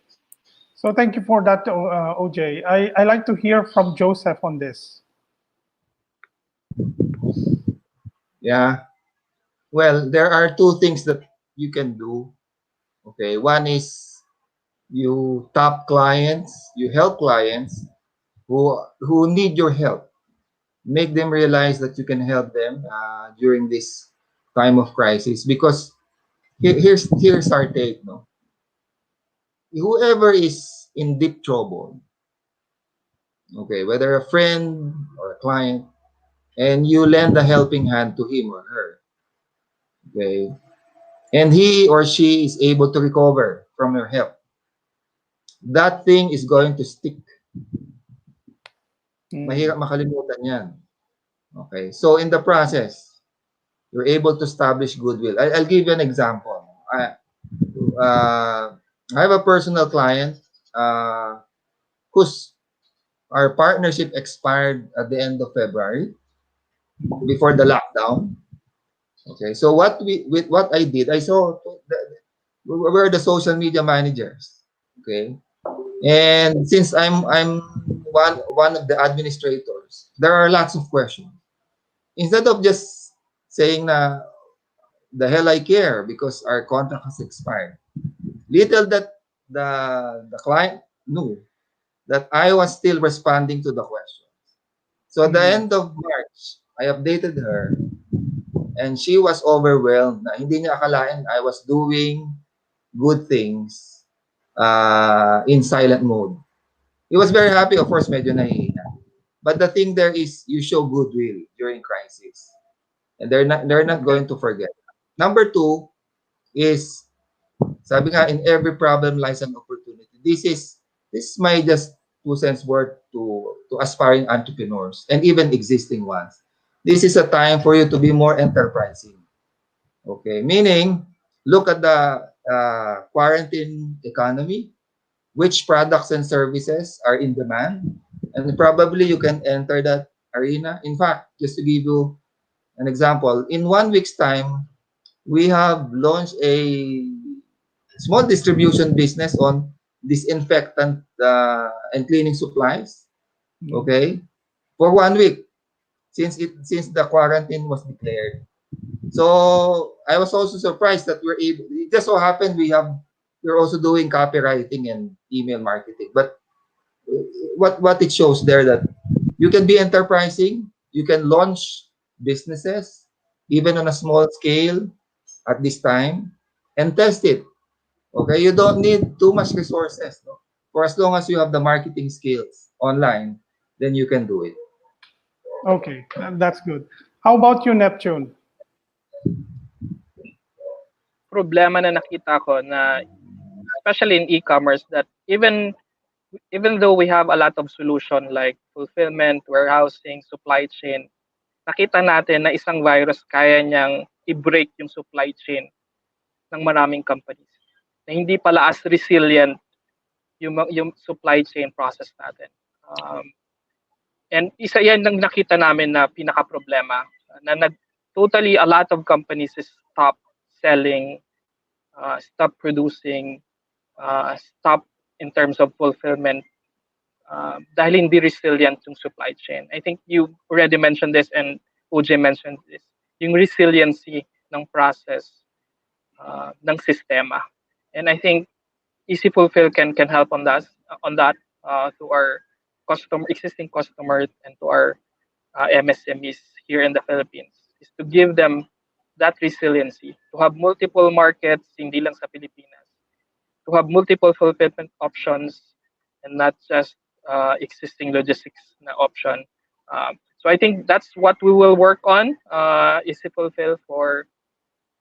So thank you for that, OJ. I like to hear from Joseph on this. Yeah. Well, there are two things that you can do. Okay. One is you top clients, you help clients who need your help. Make them realize that you can help them during this time of crisis. Because here's our take. No, whoever is in deep trouble, okay, whether a friend or a client, and you lend a helping hand to him or her, okay, and he or she is able to recover from your help, that thing is going to stick. Mahirap makalimutan yan. Okay, so in the process, you're able to establish goodwill. I'll give you an example. I have a personal client whose our partnership expired at the end of February before the lockdown. Okay, so what I did, I saw we're the social media managers. Okay, and since I'm one of the administrators, there are lots of questions. Instead of just saying na the hell I care because our contract has expired, little that the client knew that I was still responding to the question. So at the end of March, I updated her, and she was overwhelmed na hindi niya akalain I was doing good things in silent mode. He was very happy, of course, medyo nahihina. But the thing there is you show goodwill during crisis. And they're not going to forget. Number two is, sabi nga, in every problem lies an opportunity. This is my just 2 cents worth to aspiring entrepreneurs and even existing ones. This is a time for you to be more enterprising. Okay, meaning look at the quarantine economy, which products and services are in demand, and probably you can enter that arena. In fact, just to give you an example, in 1 week's time, we have launched a small distribution business on disinfectant and cleaning supplies. Okay, for 1 week since the quarantine was declared. So I was also surprised that we're able. It just so happened we're also doing copywriting and email marketing. But what it shows there that you can be enterprising, you can launch businesses even on a small scale at this time and test it. Okay, you don't need too much resources. No? For as long as you have the marketing skills online, then you can do it. Okay, that's good. How about you, Neptune? Problema na nakita ko na especially in e-commerce that even though we have a lot of solution like fulfillment, warehousing, supply chain, nakita natin na isang virus kaya niyang i-break yung supply chain ng maraming companies. Na hindi pala as resilient yung supply chain process natin. And isa yan ang nakita namin na pinaka-problema na totally a lot of companies stop selling, stop producing, stop in terms of fulfillment dahil hindi resilient yung supply chain. I think you already mentioned this and OJ mentioned this. Yung resiliency ng process ng sistema. And I think Easy Fulfill can help on that to our existing customers and to our MSMEs here in the Philippines is to give them that resiliency to have multiple markets hindi lang sa Pilipinas, to have multiple fulfillment options and not just existing logistics na option. So I think that's what we will work on, Easy Fulfill for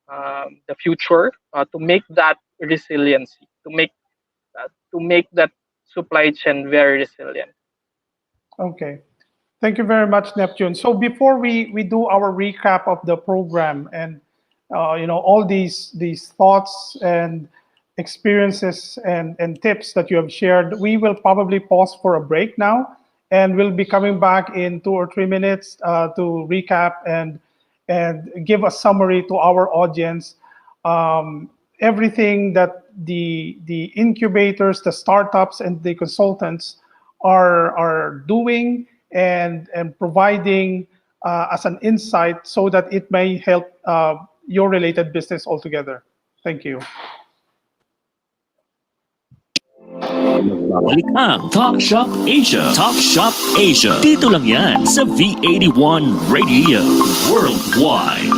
the future, to make that resiliency, to make that supply chain very resilient. Okay. Thank you very much, Neptune. So before we do our recap of the program and all these thoughts and experiences and tips that you have shared, we will probably pause for a break now, and we'll be coming back in 2 or 3 minutes to recap and give a summary to our audience. Everything that the incubators, the startups, and the consultants are doing and providing as an insight so that it may help your related business altogether. Thank you. Balik ang Talk.Shop.Asia. Talk.Shop.Asia. Dito lang yan sa V81 Radio Worldwide.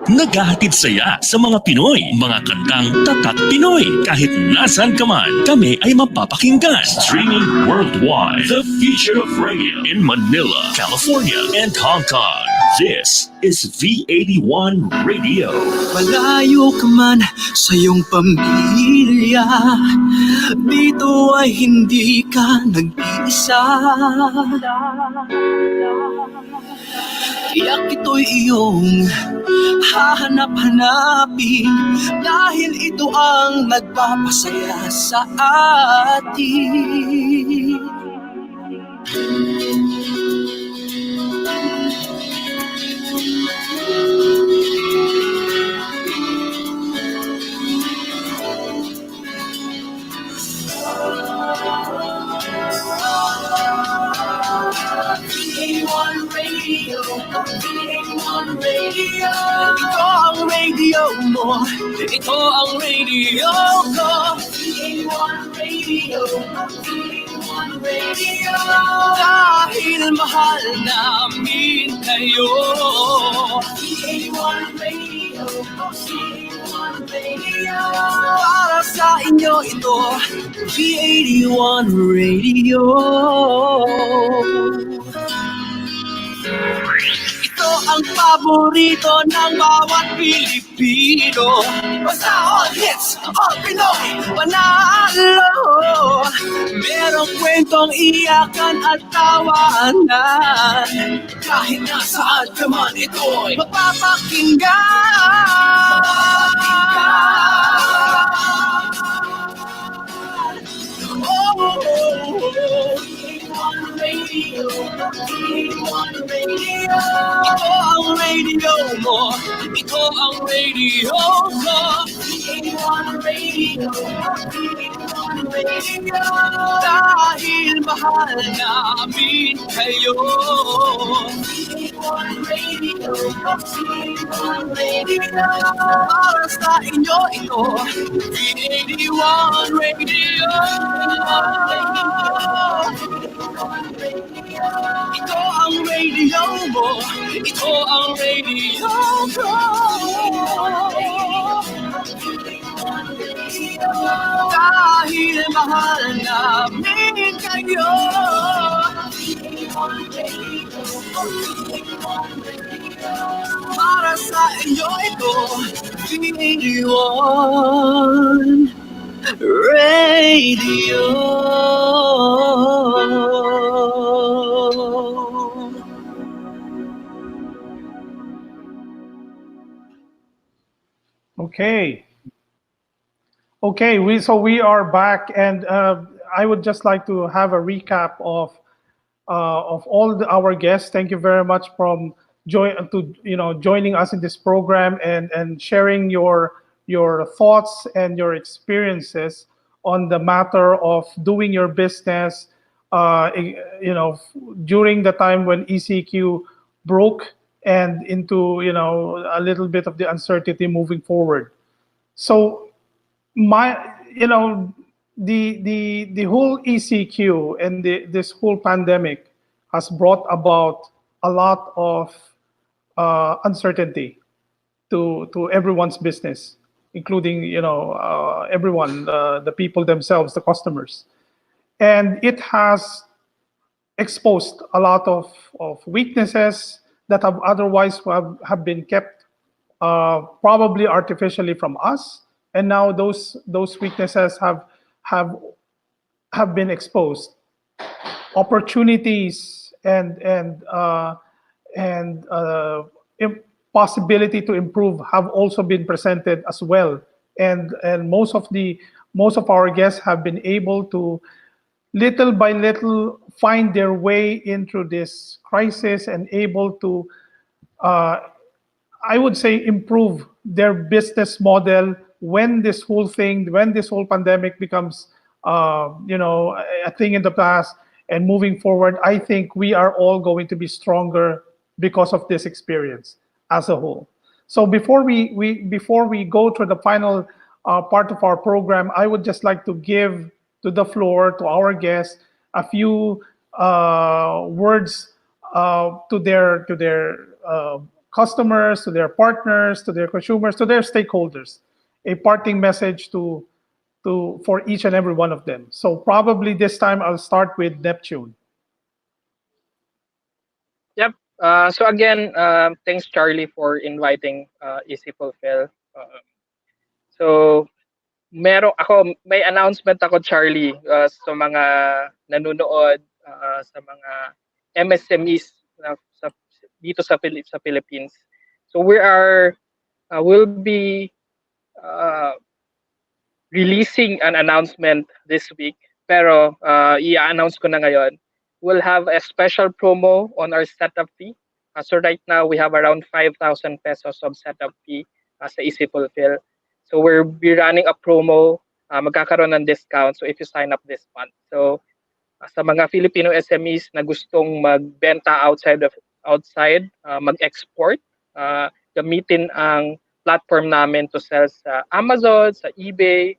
Naghahatid saya sa mga Pinoy, mga kantang tatak Pinoy. Kahit nasan ka man, kami ay mapapakinggan. Streaming worldwide. The future of radio in Manila, California, and Hong Kong. This is V81 Radio. Malayo ka man sa iyong pamilya, dito ay hindi ka nag-iisa. Tiyak ito'y iyong hahanap-hanapin dahil ito ang nagpapasaya sa atin. V81 Radio, V81 Radio. Ito ang radio mo, ito ang radio ko. V81 Radio, V81 Radio. Dahil mahal namin kayo. V81 Radio, V81 Radio. Para sa inyo ito, V81 Radio. Ito ang paborito ng bawat Pilipino. Basta all hits, all Pinoy, panalo. Merong kwentong iyakan at tawanan. Kahit nasaan ka man ito'y mapapakinggan. Radio, V81 Radio. Ito ang radio mo, ito ang radio ko. V81 Radio, V81 Radio. Dahil mahal namin kayo. P1 Radio, P1 Radio. Para sa inyo ito, P81 Radio. Ito ang radio mo, ito ang radio ko. Dahil mahal namin kayo. Para sa inyo ito, P81 Radio. Okay. Okay, we are back, and I would just like to have a recap of all our guests. Thank you very much from joining us in this program and sharing your thoughts and your experiences on the matter of doing your business. During the time when ECQ broke and into a little bit of the uncertainty moving forward. So the whole ECQ and this whole pandemic has brought about a lot of uncertainty to everyone's business, including everyone, the people themselves, the customers, and it has exposed a lot of weaknesses that have otherwise have been kept probably artificially from us, and now those weaknesses have been exposed. Opportunities and possibility to improve have also been presented as well, and most of our guests have been able to little by little find their way into this crisis and able to I would say improve their business model when this whole pandemic becomes a thing in the past, and moving forward. I think we are all going to be stronger because of this experience as a whole. So before we go to the final part of our program, I would just like to give to the floor to our guests a few words to their customers, to their partners, to their consumers, to their stakeholders, a parting message for each and every one of them. So probably this time I'll start with Neptune. Yep. So again, thanks Charlie for inviting Easy Fulfill. So may announcement ako, Charlie, sa mga nanonood, sa mga MSMEs dito sa Philippines. So we'll be releasing an announcement this week, pero i-announce ko na ngayon. We'll have a special promo on our setup fee. So right now we have around 5,000 pesos of setup fee sa Easy Fulfill. So we'll be running a promo, magkakaroon ng discount so if you sign up this month. So sa mga Filipino SMEs na gustong magbenta outside, mag-export, gamitin ang platform namin to sell sa Amazon, sa eBay,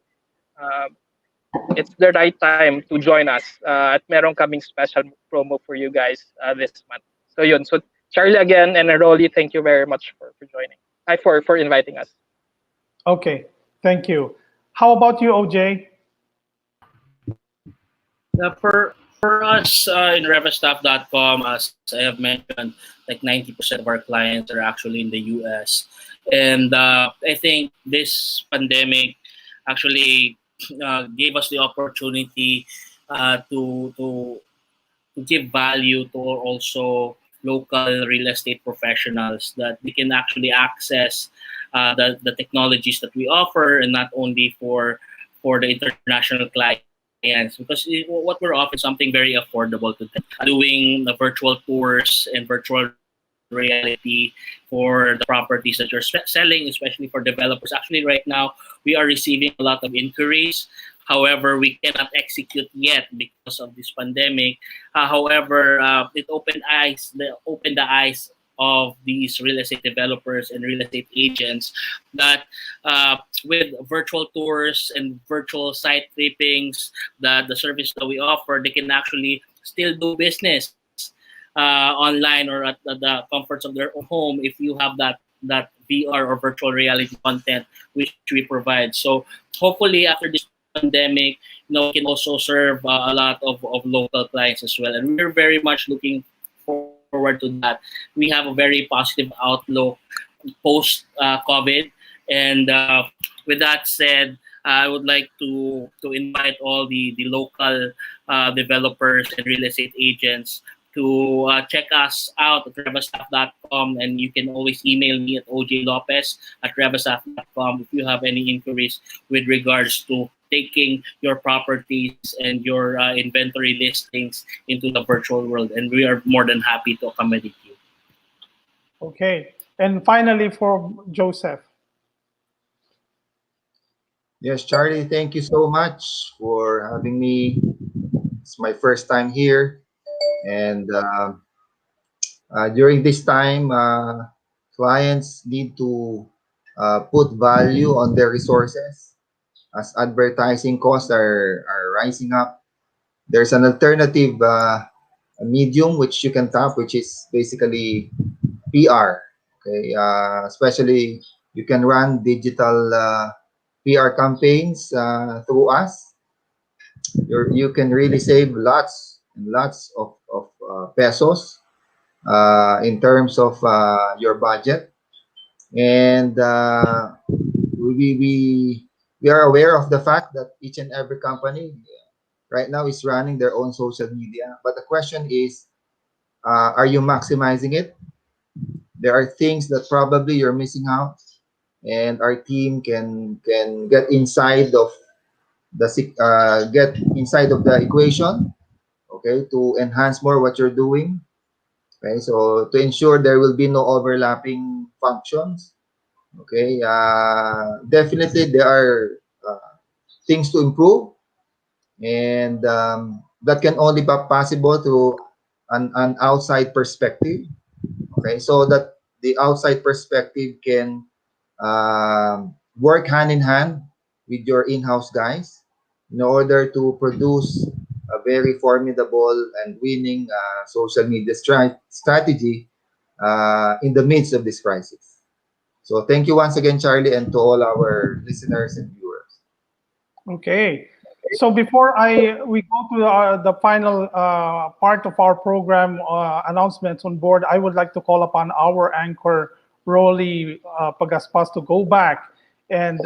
it's the right time to join us. At meron kaming special promo for you guys this month. So yun. So Charlie again and Rolly, thank you very much for joining. For inviting us. Okay, thank you. How about you, OJ? For us in RevaStaff.com, as I have mentioned, like 90% of our clients are actually in the US. And I think this pandemic actually gave us the opportunity to give value to also local real estate professionals, that they can actually access the technologies that we offer, and not only for the international clients, because what we're offering is something very affordable to them. Doing the virtual tours and virtual reality for the properties that you're selling, especially for developers. Actually, right now, we are receiving a lot of inquiries However, we cannot execute yet because of this pandemic. However, it opened the eyes of these real estate developers and real estate agents that with virtual tours and virtual site trippings, the service that we offer, they can actually still do business online or at the comforts of their own home if you have that VR or virtual reality content which we provide. So hopefully after this pandemic, we can also serve a lot of local clients as well. And we're very much looking forward to that. We have a very positive outlook post COVID. And with that said, I would like to invite all the local developers and real estate agents to check us out at revastaff.com, and you can always email me at ojlopez@revastaff.com if you have any inquiries with regards to taking your properties and your inventory listings into the virtual world, and we are more than happy to accommodate you. Okay. And finally, for Joseph. Yes, Charlie, thank you so much for having me. It's my first time here. And during this time, clients need to put value on their resources as advertising costs are rising up. There's an alternative medium which you can tap, which is basically PR. Okay, especially you can run digital PR campaigns through us. You can really save lots and lots of pesos in terms of your budget. And we are aware of the fact that each and every company right now is running their own social media. But the question is, are you maximizing it? There are things that probably you're missing out, and our team can get inside of the equation, okay, to enhance more what you're doing. Okay, so to ensure there will be no overlapping functions. Okay, definitely there are things to improve, and that can only be possible through an outside perspective. Okay, so that the outside perspective can work hand in hand with your in-house guys in order to produce a very formidable and winning social media strategy in the midst of this crisis. So thank you once again, Charlie, and to all our listeners and viewers. Okay. So before we go to the final part of our program announcements on board, I would like to call upon our anchor, Rolly Pagaspas, to go back and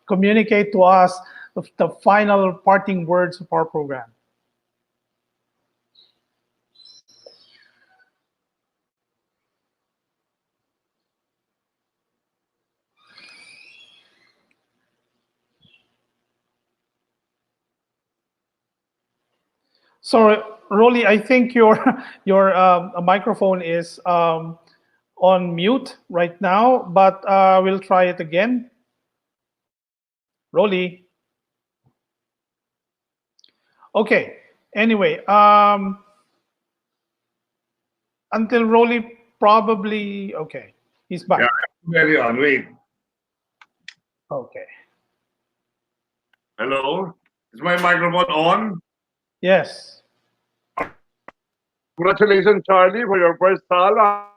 communicate to us the final parting words of our program. So, Rolly, I think your microphone is on mute right now, but we'll try it again. Rolly. Okay. Anyway, until Rolly probably okay. He's back. Yeah, very on. Wait. Okay. Hello? Is my microphone on? Yes. Congratulations, Charlie, for your first sala.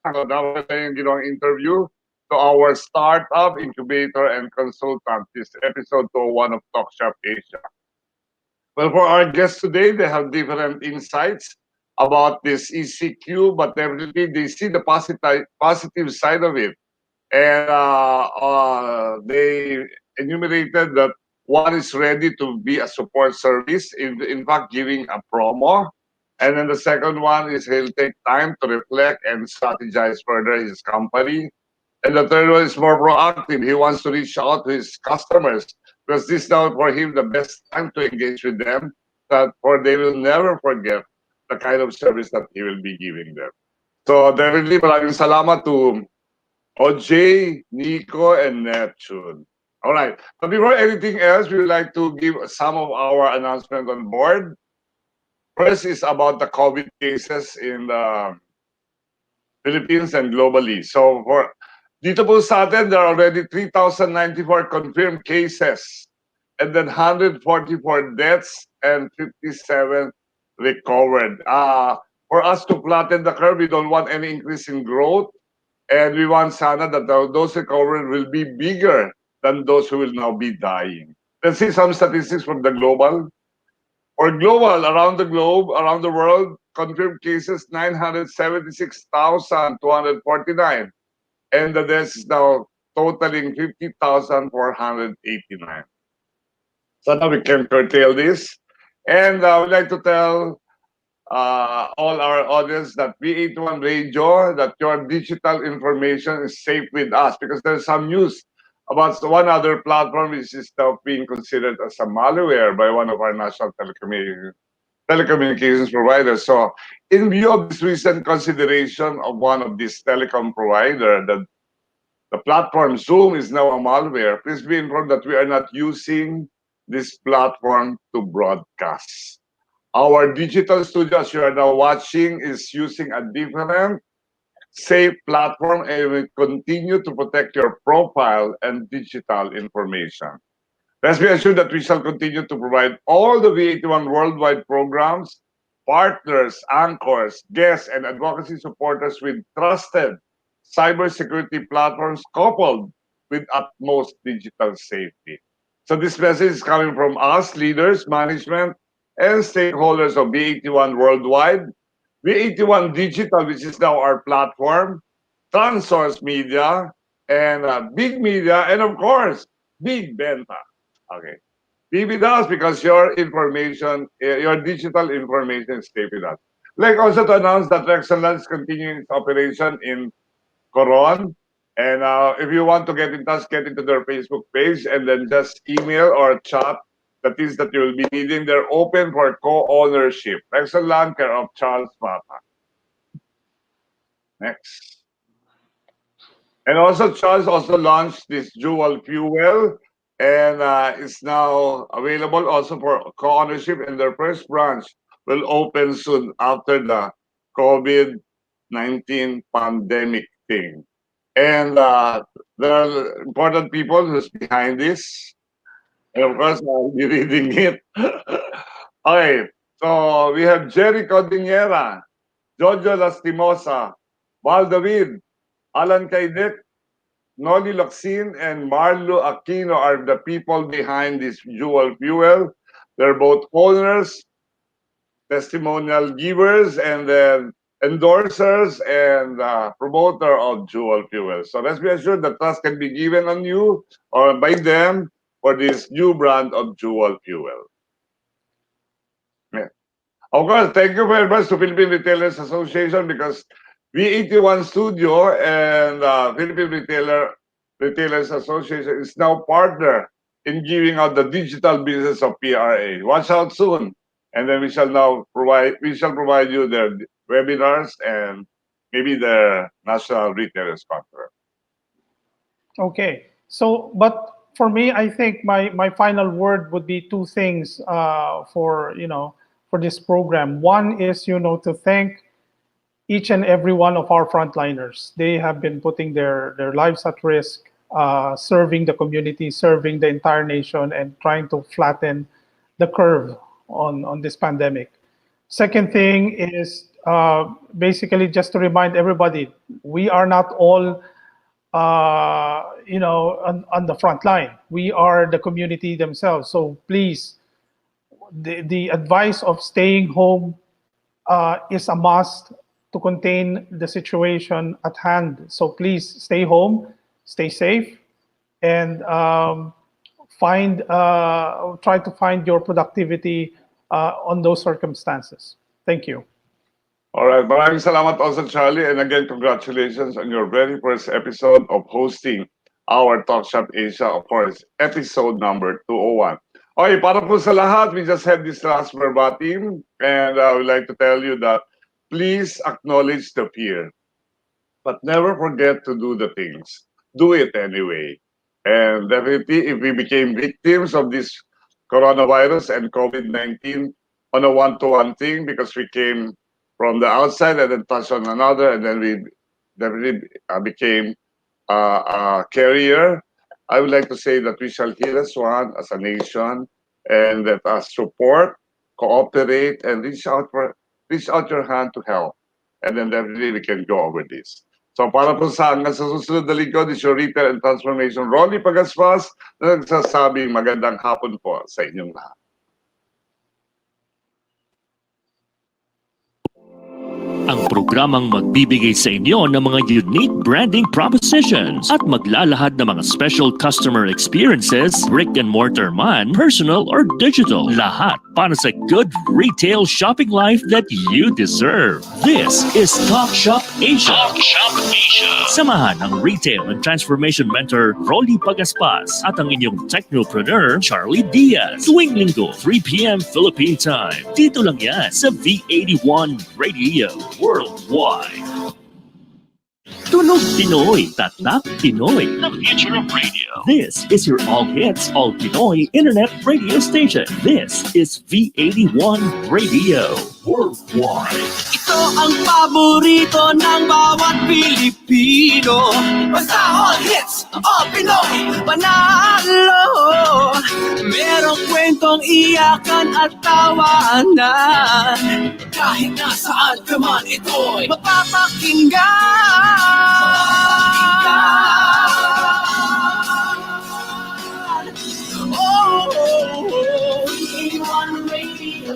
Dapat tayong ginawang interview to our startup, incubator, and consultant. This episode 201 of Talk.Shop.Asia. Well, for our guests today, they have different insights about this ECQ, but definitely they see the positive side of it. And they enumerated that one is ready to be a support service, in fact, giving a promo. And then the second one is he'll take time to reflect and strategize further his company. And the third one is more proactive. He wants to reach out to his customers because this is now for him the best time to engage with them, that for they will never forget the kind of service that he will be giving them. So definitely maraming salamat to OJ, Nico, and Neptune. All right. But before anything else, we would like to give some of our announcements on board. First is about the COVID cases in the Philippines and globally. So for dito po sa atin, there are already 3,094 confirmed cases and then 144 deaths and 57 recovered. For us to flatten the curve, we don't want any increase in growth. And we want sana that those recovered will be bigger than those who will now be dying. Let's see some statistics from the global. For global, around the globe, around the world, confirmed cases 976,249. And the deaths now totaling 50,489. So now we can curtail this. And I would like to tell all our audience that V81 Radio, that your digital information is safe with us, because there's some news about one other platform which is now being considered as a malware by one of our national telecommunications providers. So in view of this recent consideration of one of these telecom provider, the platform Zoom is now a malware, please be informed that we are not using this platform to broadcast. Our digital studio, as you are now watching, is using a different safe platform, and we continue to protect your profile and digital information. Rest be assured that we shall continue to provide all the V81 worldwide programs, partners, anchors, guests, and advocacy supporters with trusted cybersecurity platforms coupled with utmost digital safety. So this message is coming from us, leaders, management, and stakeholders of V81 worldwide, V81 Digital, which is now our platform, Transource Media, and Big Media, and of course, Big Benta. Okay. Be with us because your information, your digital information is safe with us. Like also to announce that Rexaland is continuing its operation in Coron. And if you want to get in touch, get into their Facebook page and then just email or chat the things that you will be needing. They're open for co-ownership. Rexaland, care of Charles Papa. Next. And also, Charles also launched this dual fuel, and it's now available also for co-ownership. And their first branch will open soon after the COVID-19 pandemic thing. And there are important people who's behind this. And of course, I'll be reading it. Okay, so we have Jerry Cordillera, Jojo Lastimosa, Val David, Alan Kaidet, Noli Locsin, and Marlo Aquino are the people behind this dual fuel. They're both owners, testimonial givers, and then endorsers and promoter of dual fuel. So let's be assured that trust can be given on you or by them for this new brand of dual fuel. Yeah. Of course, thank you very much to Philippine Retailers Association because V81 Studio and Philippine Retailers Association is now partner in giving out the digital business of PRA. Watch out soon. And then we shall provide you their webinars and maybe their national retailers conference. Okay. So, but for me, I think my final word would be two things for this program. One is to thank each and every one of our frontliners. They have been putting their lives at risk, serving the community, serving the entire nation, and trying to flatten the curve on this pandemic. Second thing is basically just to remind everybody, we are not all on the front line. We are the community themselves. So please, the advice of staying home is a must to contain the situation at hand. So please stay home, stay safe, and try to find your productivity on those circumstances. Thank you. All right, maraming salamat also, Charlie. And again, congratulations on your very first episode of hosting our Talk.Shop.Asia, of course, episode number 201. Okay, para po sa lahat, we just had this last verbatim, and I would like to tell you that please acknowledge the fear, but never forget to do the things. Do it anyway. And definitely, if we became victims of this coronavirus and COVID-19 on a one-to-one thing, because we came from the outside and then touched on another, and then we definitely became a carrier, I would like to say that we shall heal as one, as a nation, and let us support, cooperate, and reach out your hand to help. And then definitely we can go over this. So para po sa hanggang sa susunod na lingkod, is your Retail and Transformation, Ronnie Pagaspas, na nagsasabing magandang hapon po sa inyong lahat. Ang programang magbibigay sa inyo ng mga unique branding propositions at maglalahad ng mga special customer experiences, brick and mortar man, personal or digital. Lahat para sa good retail shopping life that you deserve. This is Talk.Shop.Asia. Talk.Shop.Asia. Samahan ang retail and transformation mentor Rolly Pagaspas at ang inyong technopreneur Charlie Diaz. Tuwing linggo, 3 p.m. Philippine time. Dito lang yan sa V81 Radio. Worldwide. Tunog Pinoy, Tatak Pinoy, the future of radio. This is your all hits, all Pinoy internet radio station. This is V81 Radio Worldwide. Ito ang paborito ng bawat Pilipino. Basta all hits, all Pinoy, panalo. Merong kwentong iyakan at tawanan. Kahit nasaan ka man, ito'y mapapakinggan. Oh, V81 Radio,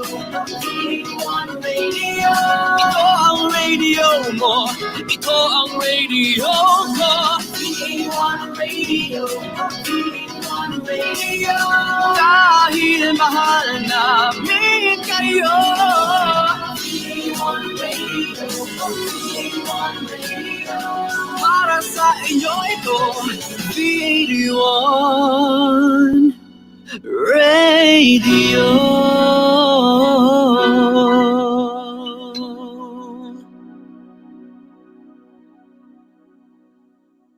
V81 Radio. Ito ang radio mo, ito ang radio ko. V81 Radio, V81 Radio. Dahil mahal namin kayo. V81 Radio, V81 Radio. Para sa inyo ito, V81 Radio.